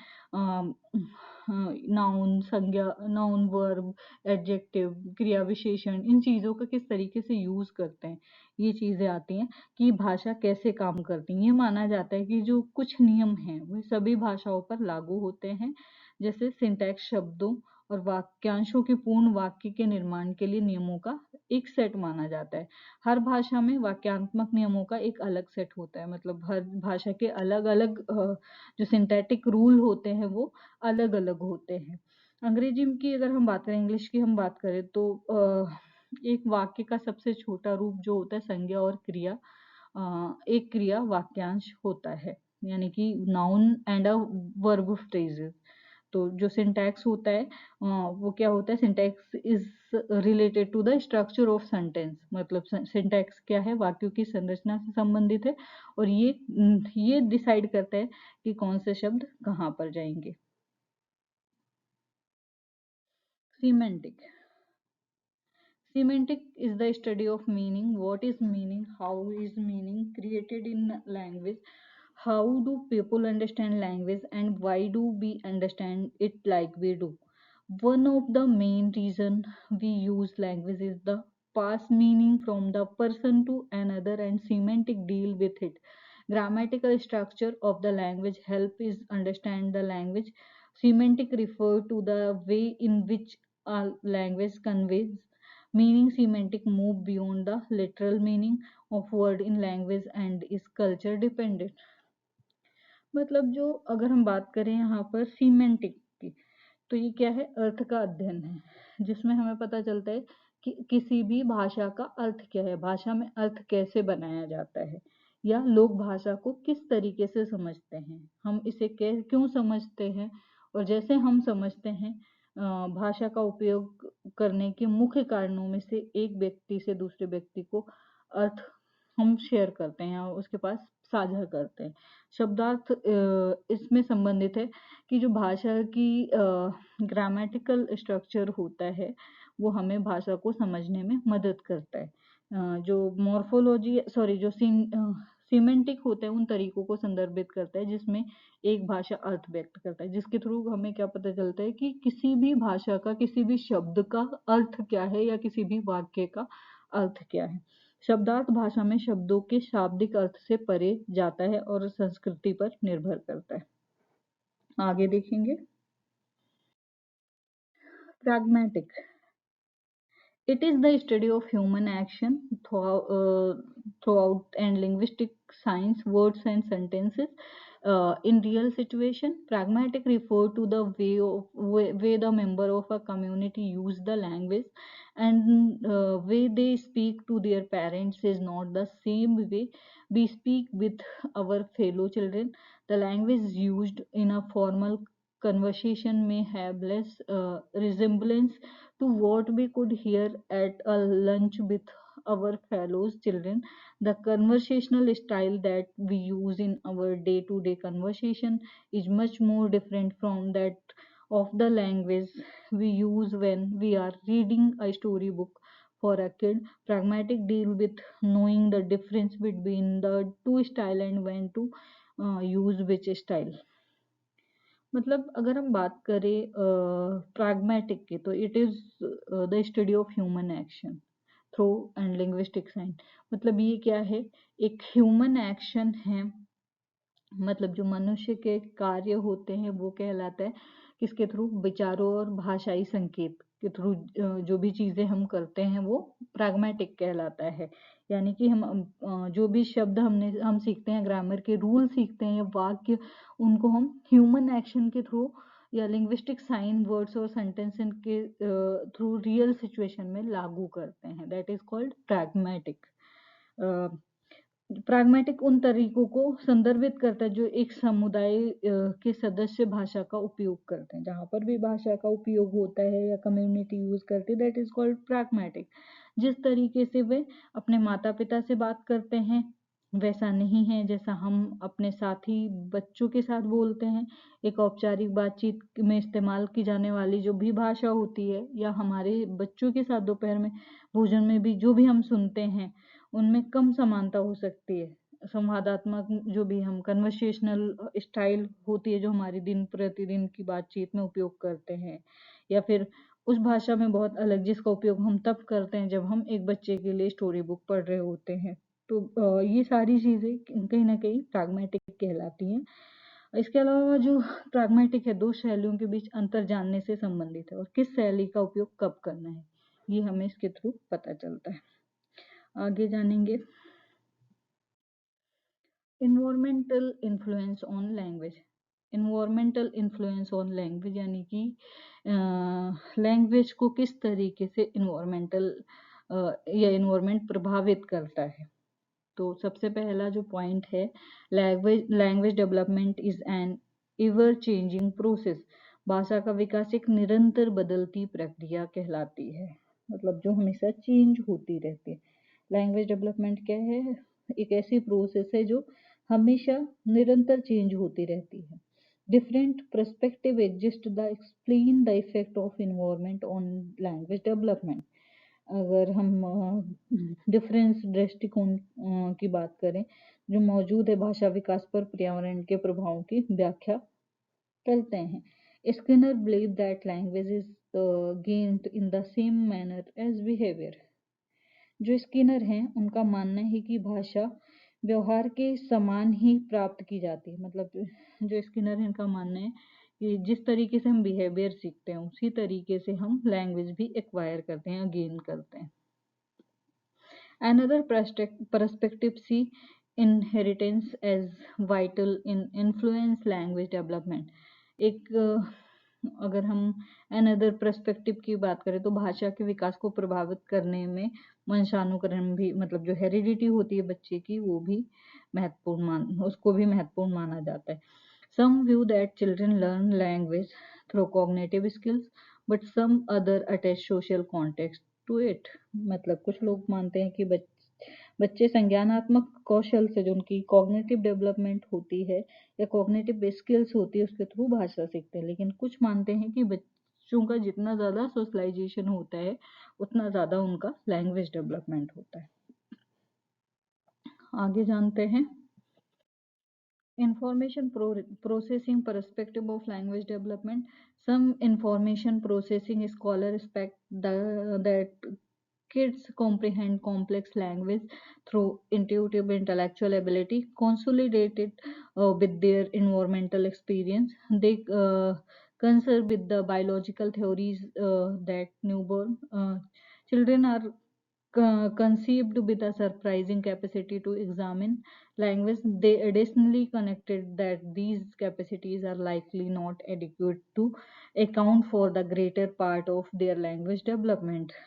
नाउन, संज्ञा, नाउन, वर्ब, एडजेक्टिव, क्रिया विशेषण, इन चीज़ों का किस तरीके से यूज़ करते हैं, ये चीज़ें आती हैं कि भाषा कैसे काम करती है। ये माना जाता है कि जो कुछ नियम हैं वे सभी भाषाओं पर लागू होते हैं। जैसे सिंटैक्स शब्दों और वाक्यांशों के पूर्ण वाक्य के निर्माण के लिए नियमों का एक सेट माना जाता है। हर भाषा में वाक्यात्मक नियमों का एक अलग सेट होता है, मतलब हर भाषा के अलग अलग जो सिंथेटिक रूल होते हैं वो अलग अलग होते हैं। अंग्रेजी की अगर हम बात करें, इंग्लिश की हम बात करें तो एक वाक्य का सबसे छोटा रूप जो होता है संज्ञा और क्रिया, एक क्रिया वाक्यांश होता है, यानी कि noun and a verb phrases. तो जो सिंटैक्स होता है वो क्या होता है, syntax is related to the structure of sentence, मतलब सिंटैक्स क्या है, वाक्यों की संरचना से संबंधित है और ये डिसाइड करता है कि कौन से शब्द कहाँ पर जाएंगे। Semantic, semantic is the study of meaning, what is meaning, how is meaning created in language, how do people understand language, and why do we understand it like we do. One of the main reason we use language is the pass meaning from the person to another, and semantic deal with it. Grammatical structure of the language help is understand the language. Semantic refer to the way in which a language conveys meaning. Semantic move beyond the literal meaning of word in language and is culture dependent. मतलब जो अगर हम बात करें यहाँ पर सीमेंटिक की, तो ये क्या है, अर्थ का अध्ययन है जिसमें हमें पता चलता है कि किसी भी भाषा का अर्थ क्या है, भाषा में अर्थ कैसे बनाया जाता है, या लोग भाषा को किस तरीके से समझते हैं, हम इसे क्यों समझते हैं, और जैसे हम समझते हैं भाषा का उपयोग करने के मुख्य कारणों में से एक व्यक्ति से दूसरे व्यक्ति को अर्थ हम शेयर करते हैं और उसके पास साझा करते हैं। शब्दार्थ इसमें संबंधित है कि जो भाषा की ग्रामेटिकल स्ट्रक्चर होता है वो हमें भाषा को समझने में मदद करता है। जो मॉर्फोलॉजी सॉरी जो सीमेंटिक होता है उन तरीकों को संदर्भित करता है जिसमें एक भाषा अर्थ व्यक्त करता है, जिसके थ्रू हमें क्या पता चलता है कि किसी भी भाषा का किसी भी शब्द का अर्थ क्या है या किसी भी वाक्य का अर्थ क्या है। शब्दार्थ भाषा में शब्दों के शाब्दिक अर्थ से परे जाता है और संस्कृति पर निर्भर करता है। आगे देखेंगे। Pragmatic, it is the study of human action throughout and linguistic science, words and sentences in real situation. Pragmatic refer to the way the member of a community use the language, and way they speak to their parents is not the same way we speak with our fellow children. The language used in a formal conversation may have less resemblance to what we could hear at a lunch with our fellow children. The conversational style that we use in our day to day conversation is much more different from that of the language we use when we are reading a storybook for a kid. Pragmatic deal with knowing the difference between the two style and when to use which style. मतलब अगर हम बात करें pragmatic की, तो it is the study of human action through and linguistic science. मतलब ये क्या है, एक ह्यूमन एक्शन है, मतलब जो मनुष्य के कार्य होते हैं वो कहलाता है किसके थ्रू, विचारों और भाषाई संकेत के थ्रू जो भी चीजें हम करते हैं वो प्रैग्मेटिक कहलाता है। यानी कि हम जो भी शब्द हम सीखते हैं, ग्रामर के रूल सीखते हैं या वाक्य, उनको हम ह्यूमन एक्शन के थ्रू या लिंग्विस्टिक साइन वर्ड्स और सेंटेंस के थ्रू रियल सिचुएशन में लागू करते हैं। That is called pragmatic. Pragmatic उन तरीकों को संदर्भित करता है जो एक समुदाय के सदस्य भाषा का उपयोग करते हैं। जहाँ पर भी भाषा का उपयोग होता है या कम्युनिटी यूज करती है, दैट इज कॉल्ड प्रैग्मेटिक। जिस तरीके से वे अपने माता पिता से बात करते हैं वैसा नहीं है जैसा हम अपने साथी बच्चों के साथ बोलते हैं। एक औपचारिक बातचीत में इस्तेमाल की जाने वाली जो भी भाषा होती है, या हमारे बच्चों के साथ दोपहर में भोजन में भी जो भी हम सुनते हैं, उनमें कम समानता हो सकती है। संवादात्मक जो भी हम कन्वर्सेशनल स्टाइल होती है जो हमारी दिन प्रतिदिन की बातचीत में उपयोग करते हैं, या फिर उस भाषा में बहुत अलग जिसका उपयोग हम तब करते हैं जब हम एक बच्चे के लिए स्टोरी बुक पढ़ रहे होते हैं। तो ये सारी चीजें कहीं ना कहीं प्रैग्मेटिक कहलाती हैं। इसके अलावा जो प्रैग्मेटिक है, दो शैलियों के बीच अंतर जानने से संबंधित है और किस शैली का उपयोग कब करना है ये हमें इसके थ्रू पता चलता है। आगे जानेंगे। Environmental influence on language. Environmental influence on language यानी कि लैंग्वेज को किस तरीके से इन्वायरमेंटल या इन्वायरमेंट प्रभावित करता है। तो सबसे पहला जो पॉइंट है, language development is an ever changing process. भाषा का विकास एक निरंतर बदलती प्रक्रिया कहलाती है, मतलब जो हमेशा चेंज होती रहती है। लैंग्वेज डेवलपमेंट क्या है? एक ऐसी प्रोसेस है जो हमेशा निरंतर चेंज होती रहती है। Different perspective exist the explain the effect of environment on language development. अगर हम डिफरेंस दृष्टिकोण की बात करें जो मौजूद है भाषा विकास पर पर्यावरण के प्रभावों की व्याख्या करते हैं। Skinner believe that language is gained in the same manner as behaviour. जो स्किनर हैं उनका मानना है कि भाषा व्यवहार के समान ही प्राप्त की जाती है, मतलब जो स्किनर है इनका मानना है कि जिस तरीके से हम बिहेवियर सीखते हैं उसी तरीके से हम लैंग्वेज भी एक्वायर करते हैं, गेन करते हैं। Another perspective see inheritance as vital in influence language development। एक अगर हम another perspective की बात करें तो भाषा के विकास को प्रभावित करने में वंशानुक्रम भी, मतलब जो हेरिडिटी होती है बच्चे की, वो भी उसको भी महत्वपूर्ण माना जाता है। Some view that children learn language through cognitive skills, but some other attach social context to it। मतलब कुछ लोग मानते हैं कि बच्चे संज्ञानात्मक कौशल से, जो उनकी कॉग्निटिव डेवलपमेंट होती है या कॉग्निटिव स्किल्स होती है, उसके थ्रू भाषा सीखते हैं। लेकिन कुछ मानते हैं कि बच्चों का जितना ज़्यादा सोशलाइजेशन होता है उतना ज़्यादा उनका लैंग्वेज डेवलपमेंट होता है। आगे जानते हैं information processing perspective of language development। Some information processing scholars expect that kids comprehend complex language through intuitive intellectual ability consolidated with their environmental experience। They concur with the biological theories that newborn children are conceived with a surprising capacity to examine language। They additionally connected that these capacities are likely not adequate to account for the greater part of their language development।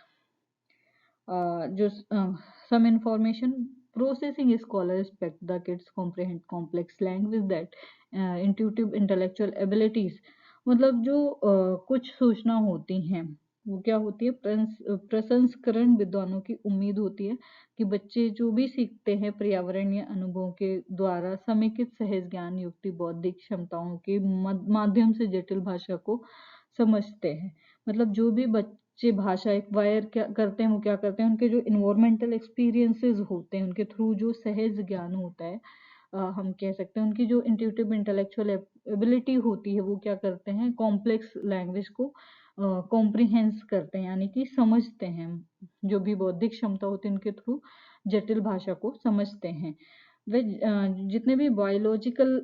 Some information processing scholars expect the kids comprehend complex language that intuitive intellectual abilities। मतलब जो कुछ सूचना होती हैं वो क्या होती है, प्रसंस्करण विद्वानों की उम्मीद होती है कि बच्चे जो भी सीखते हैं पर्यावरण या अनुभवों के द्वारा समेकित सहज ज्ञान युक्ति बौद्धिक क्षमताओं के माध्यम से जटिल भाषा को समझते हैं। मतलब जो भी बच्चे भाषा एक्वायर क्या करते हैं, वो क्या करते हैं, उनके जो इन्वायरमेंटल एक्सपीरियंसेस होते हैं उनके थ्रू जो सहज ज्ञान होता है, हम कह सकते हैं उनकी जो इंट्यूटिव इंटेलेक्चुअल एबिलिटी होती है, वो क्या करते हैं, कॉम्प्लेक्स लैंग्वेज को कॉम्प्रिहेंस करते हैं, यानी कि समझते हैं। जो भी बौद्धिक क्षमता होती है उनके थ्रू जटिल भाषा को समझते हैं। वे जितने भी बायोलॉजिकल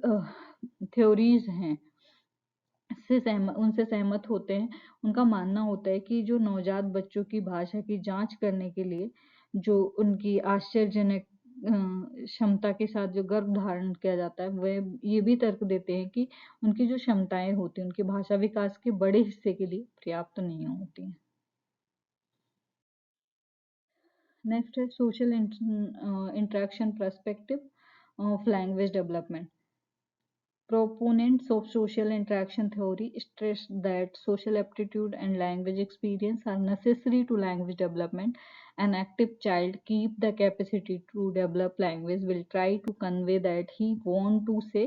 थ्योरीज हैं उनसे सहमत होते हैं। उनका मानना होता है कि जो नवजात बच्चों की भाषा की जांच करने के लिए जो उनकी आश्चर्यजनक क्षमता के साथ जो गर्भ धारण किया जाता है, वह ये भी तर्क देते हैं कि उनकी जो क्षमताएं होती हैं उनकी भाषा विकास के बड़े हिस्से के लिए पर्याप्त नहीं होती हैं। नेक्स्ट है social interaction perspective of language development. Proponents of social interaction theory stress that social aptitude and language experience are necessary to language development. An active child keep the capacity to develop language will try to convey that he want to say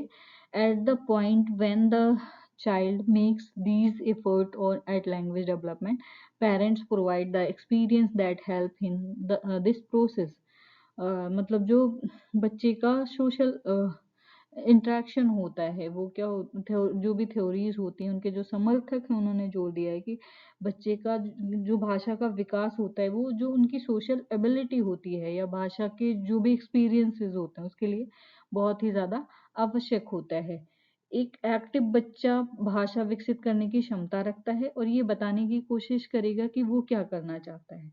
at the point when the child makes these effort or at language development parents provide the experience that help in this process। मतलब जो बच्चे का सोशल इंटरेक्शन होता है वो क्या जो भी थ्योरीज होती हैं उनके जो समर्थक हैं उन्होंने जोर दिया है कि बच्चे का जो भाषा का विकास होता है वो जो उनकी सोशल एबिलिटी होती है या भाषा के जो भी एक्सपीरियंसेस होते हैं उसके लिए बहुत ही ज़्यादा आवश्यक होता है। एक एक्टिव बच्चा भाषा विकसित करने की क्षमता रखता है और ये बताने की कोशिश करेगा कि वो क्या करना चाहता है।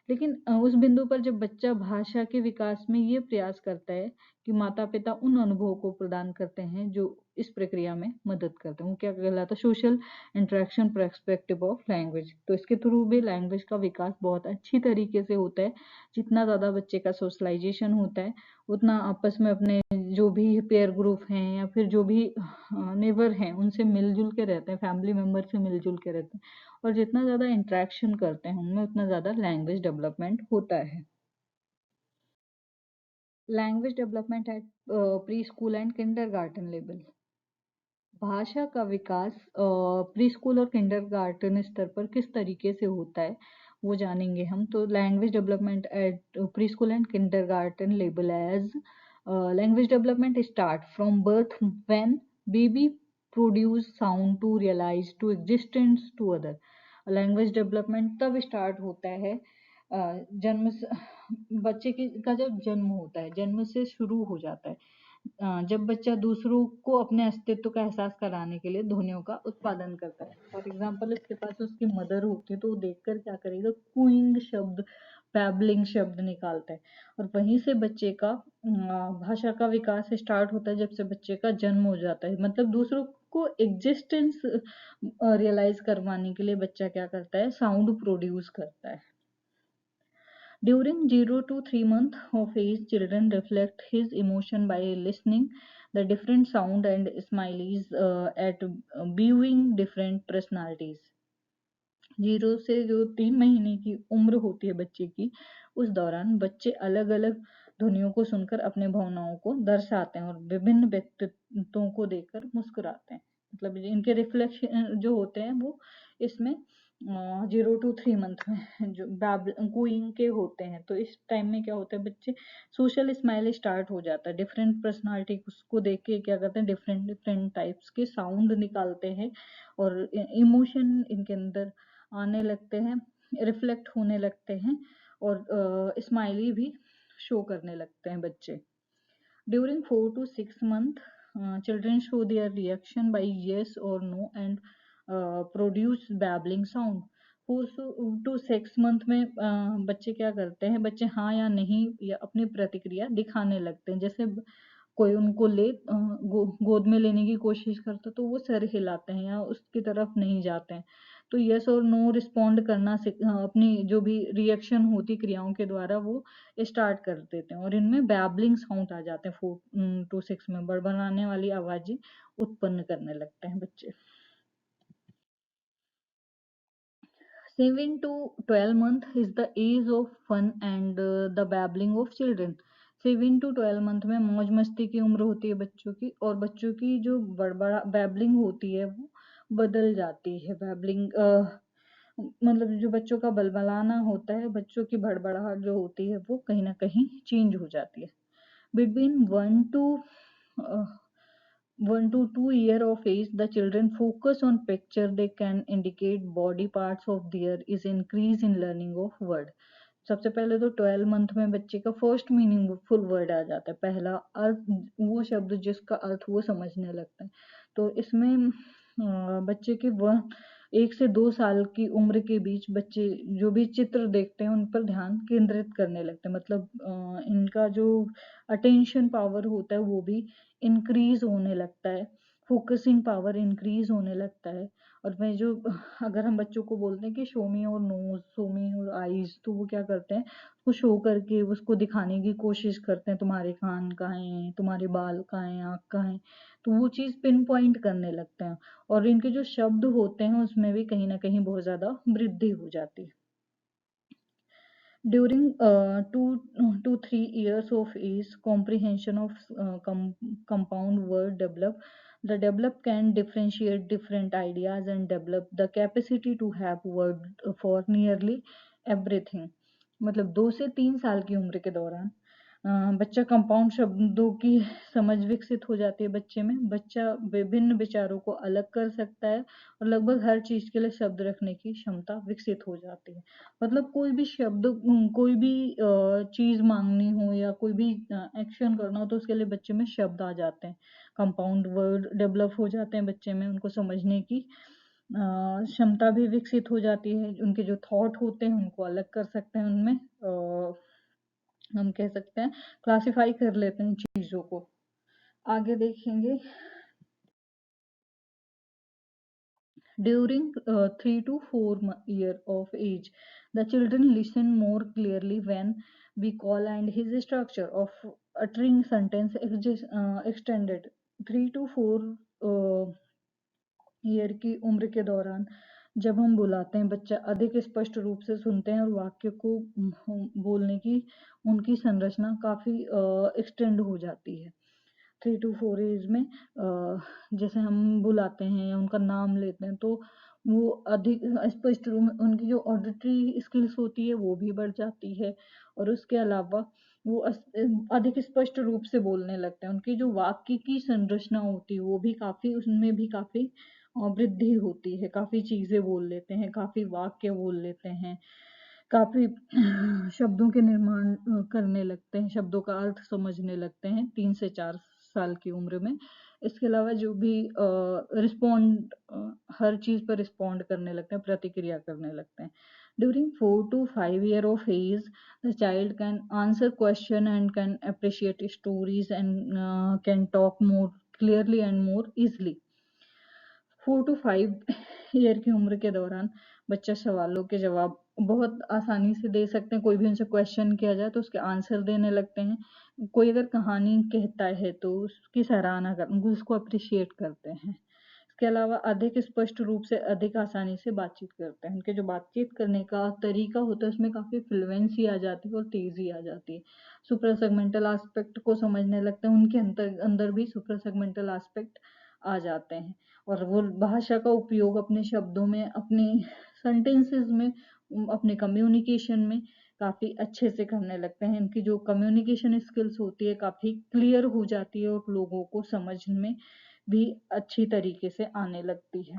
लेकिन उस बिंदु पर जब बच्चा भाषा के विकास में ये प्रयास करता है कि माता-पिता उन अनुभवों को प्रदान करते हैं जो इस प्रक्रिया में मदद करते हैं। वो क्या कहलाता है? Social interaction perspective of language. तो इसके थ्रू भी लैंग्वेज का विकास बहुत अच्छी तरीके से होता है। जितना ज़्यादा बच्चे का सोशलाइजेशन होता है, उतना आपस में अपने जो भी पेयर ग्रुप हैं या फिर जो भी नेबर हैं, उनसे मिल-जुल के रहते हैं, फैमिली मेंबर से मिल-जुल के रहते हैं। और जितना ज़्यादा इंटरेक्शन करते हैं उनमें, उतना ज़्यादा लैंग्वेज डेवलपमेंट होता है। Language development at preschool and kindergarten level. भाषा का विकास प्री स्कूल और किंडरगार्टन स्तर पर किस तरीके से होता है, वो जानेंगे हम। तो language development at preschool and kindergarten level as language development start from birth when baby produce sound to realise to existence to other. Language development तब स्टार्ट होता है जन्म से, बच्चे की का जब जन्म होता है, जन्म से शुरू हो जाता है। जब बच्चा दूसरों को अपने अस्तित्व का एहसास कराने के लिए ध्वनियों का उत्पादन करता है। फॉर एग्जाम्पल, इसके पास उसकी मदर होती है तो वो देखकर क्या करेगा, कूइंग शब्द, बैबलिंग शब्द निकालता है। और वहीं से बच्चे का भाषा का विकास स्टार्ट होता है, जब से बच्चे का जन्म हो जाता है। मतलब दूसरों को एग्जिस्टेंस रियलाइज करवाने के लिए बच्चा क्या करता है, साउंड प्रोड्यूस करता है। During 0 to 3 months of age, children reflect his emotion by listening the different sound and smileys at viewing different personalities. 0 से जो 3 महीने की उम्र होती है बच्चे की, उस दौरान बच्चे अलग अलग ध्वनियों को सुनकर अपने भावनाओं को दर्शाते हैं और विभिन्न व्यक्तित्वों को देखकर मुस्कुराते हैं। मतलब इनके रिफ्लेक्शन जो होते हैं वो इसमें 0 to 3 मंथ में जो कूइंग के होते हैं। तो इस टाइम में क्या होता है, बच्चे सोशल स्माइल स्टार्ट हो जाता है। डिफरेंट पर्सनालिटी को देख के क्या करते हैं, डिफरेंट डिफरेंट टाइप्स के साउंड निकालते हैं और इमोशन इनके अंदर आने लगते हैं, रिफ्लेक्ट होने लगते हैं और स्माइली भी शो करने लगते हैं बच्चे। During 4 to 6 month, children show their reaction by yes or no and produce babbling sound. 4 to 6 month में बच्चे क्या करते हैं, बच्चे हाँ या नहीं या अपनी प्रतिक्रिया दिखाने लगते हैं। जैसे कोई उनको गोद में लेने की कोशिश करता तो वो सर हिलाते हैं या उसकी तरफ नहीं जाते हैं। तो यस और नो रिस्पॉन्ड करना अपनी जो भी रिएक्शन होती क्रियाओं के द्वारा वो स्टार्ट कर देते हैं और इनमें बैबलिंग साउंड आ जाते हैं। 4 to 6 में बड़बड़ाने वाली आवाजें उत्पन्न करने लगते हैं बच्चे। 7 to 12 month is the age of fun and the babbling of children. 7 to 12 month में मौज मस्ती की उम्र होती है बच्चों की, और बच्चों की जो बड़बड़ा बैबलिंग होती है वो बदल जाती है। बैबलिंग मतलब जो बच्चों का बलबलाना होता है, बच्चों की भड़बड़ाहट जो होती है वो कहीं ना कहीं चेंज हो जाती है। Between 1 to 2 year of age, the children focus on picture they can indicate body parts of their is increase in learning of word. सबसे पहले तो 12 मंथ में बच्चे का फर्स्ट मीनिंगफुल वर्ड आ जाता है, पहला अर्थ, वो शब्द जिसका अर्थ वो समझने लगता है। तो इसमें बच्चे के वह 1 से 2 साल की उम्र के बीच बच्चे जो भी चित्र देखते हैं उन पर ध्यान केंद्रित करने लगते हैं। मतलब इनका जो अटेंशन पावर होता है वो भी इंक्रीज होने लगता है, फोकसिंग पावर इंक्रीज होने लगता है। और मैं जो अगर हम बच्चों को बोलते हैं कि show me your nose, show me your eyes, तो वो क्या करते हैं, उसको शो करके उसको दिखाने की कोशिश करते हैं, तुम्हारे कान कहाँ हैं, तुम्हारे बाल कहाँ हैं, आँख कहाँ है। तो वो चीज़ पिन पॉइंट करने लगते हैं और इनके जो शब्द होते हैं उसमें भी कहीं ना कहीं बहुत ज़्यादा वृद्धि हो जाती है। During 2 to 3 years of age, comprehension of compound word develop. The develop can differentiate different ideas and develop the capacity to have word for nearly everything. मतलब 2 से 3 साल की उम्र के दौरान बच्चा कंपाउंड शब्दों की समझ विकसित हो जाती है बच्चे में। बच्चा विभिन्न विचारों को अलग कर सकता है और लगभग हर चीज के लिए शब्द रखने की क्षमता विकसित हो जाती है। मतलब कोई भी शब्द, कोई भी चीज मांगनी हो या कोई भी एक्शन करना हो तो उसके लिए बच्चे में शब्द आ जाते हैं, कंपाउंड वर्ड डेवलप हो जाते हैं बच्चे में, उनको समझने की क्षमता भी विकसित हो जाती है, उनके जो थॉट होते हैं उनको अलग कर सकते हैं उनमें, हम कह सकते हैं क्लासिफाई कर लेते हैं चीज़ों को। आगे देखेंगे, during 3 to 4 year of age, the children listen more clearly when we call, and his structure of uttering sentence extended 3 to 4 year की उम्र के दौरान जब हम बुलाते हैं, बच्चा अधिक स्पष्ट रूप से सुनते हैं और वाक्य को बोलने की उनकी संरचना काफ़ी एक्सटेंड हो जाती है। 3 to 4 एज में जैसे हम बुलाते हैं या उनका नाम लेते हैं, तो वो अधिक स्पष्ट रूप में उनकी जो ऑडिटरी स्किल्स होती है वो भी बढ़ जाती है, और उसके अलावा वो अधिक स्पष्ट रूप से बोलने लगते हैं। उनकी जो वाक्य की संरचना होती है वो भी काफ़ी, उसमें भी काफ़ी वृद्धि होती है, काफ़ी चीज़ें बोल लेते हैं, काफ़ी वाक्य बोल लेते हैं, काफ़ी शब्दों के निर्माण करने लगते हैं, शब्दों का अर्थ समझने लगते हैं 3 से 4 साल की उम्र में। इसके अलावा जो भी रिस्पॉन्ड हर चीज़ पर रिस्पॉन्ड करने लगते हैं, प्रतिक्रिया करने लगते हैं। During 4 to 5 year of age, the child can answer question and can appreciate stories and can talk more clearly and more easily. 4 to 5 year की उम्र के दौरान बच्चा सवालों के जवाब बहुत आसानी से दे सकते हैं। कोई भी उनसे क्वेश्चन किया जाए तो उसके आंसर देने लगते हैं। कोई अगर कहानी कहता है तो उसकी सराहना कर उसको अप्रिशिएट करते हैं। इसके अलावा अधिक स्पष्ट रूप से अधिक आसानी से बातचीत करते हैं। उनके जो बातचीत करने का तरीका होता है उसमें काफ़ी फ्लुएंसी आ जाती है और तेज़ी आ जाती है। सुपर सेगमेंटल एस्पेक्ट को समझने लगते हैं, उनके अंदर भी सुपर सेगमेंटल एस्पेक्ट आ जाते हैं, और वो भाषा का उपयोग अपने शब्दों में, अपनी सेंटेंसेस में, अपने कम्युनिकेशन में काफ़ी अच्छे से करने लगते हैं। इनकी जो कम्युनिकेशन स्किल्स होती है काफ़ी क्लियर हो जाती है और लोगों को समझ में भी अच्छी तरीके से आने लगती है।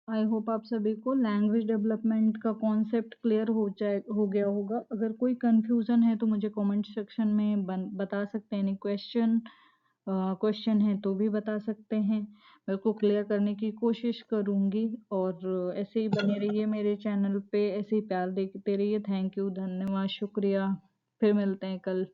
आई होप आप सभी को लैंग्वेज डेवलपमेंट का कॉन्सेप्ट क्लियर हो गया होगा। अगर कोई कंफ्यूजन है तो मुझे कमेंट सेक्शन में बता सकते हैं। एनी क्वेश्चन है तो भी बता सकते हैं, मैं उसको क्लियर करने की कोशिश करूँगी। और ऐसे ही बने रहिए मेरे चैनल पे, ऐसे ही प्यार देते रहिए। थैंक यू, धन्यवाद, शुक्रिया। फिर मिलते हैं कल।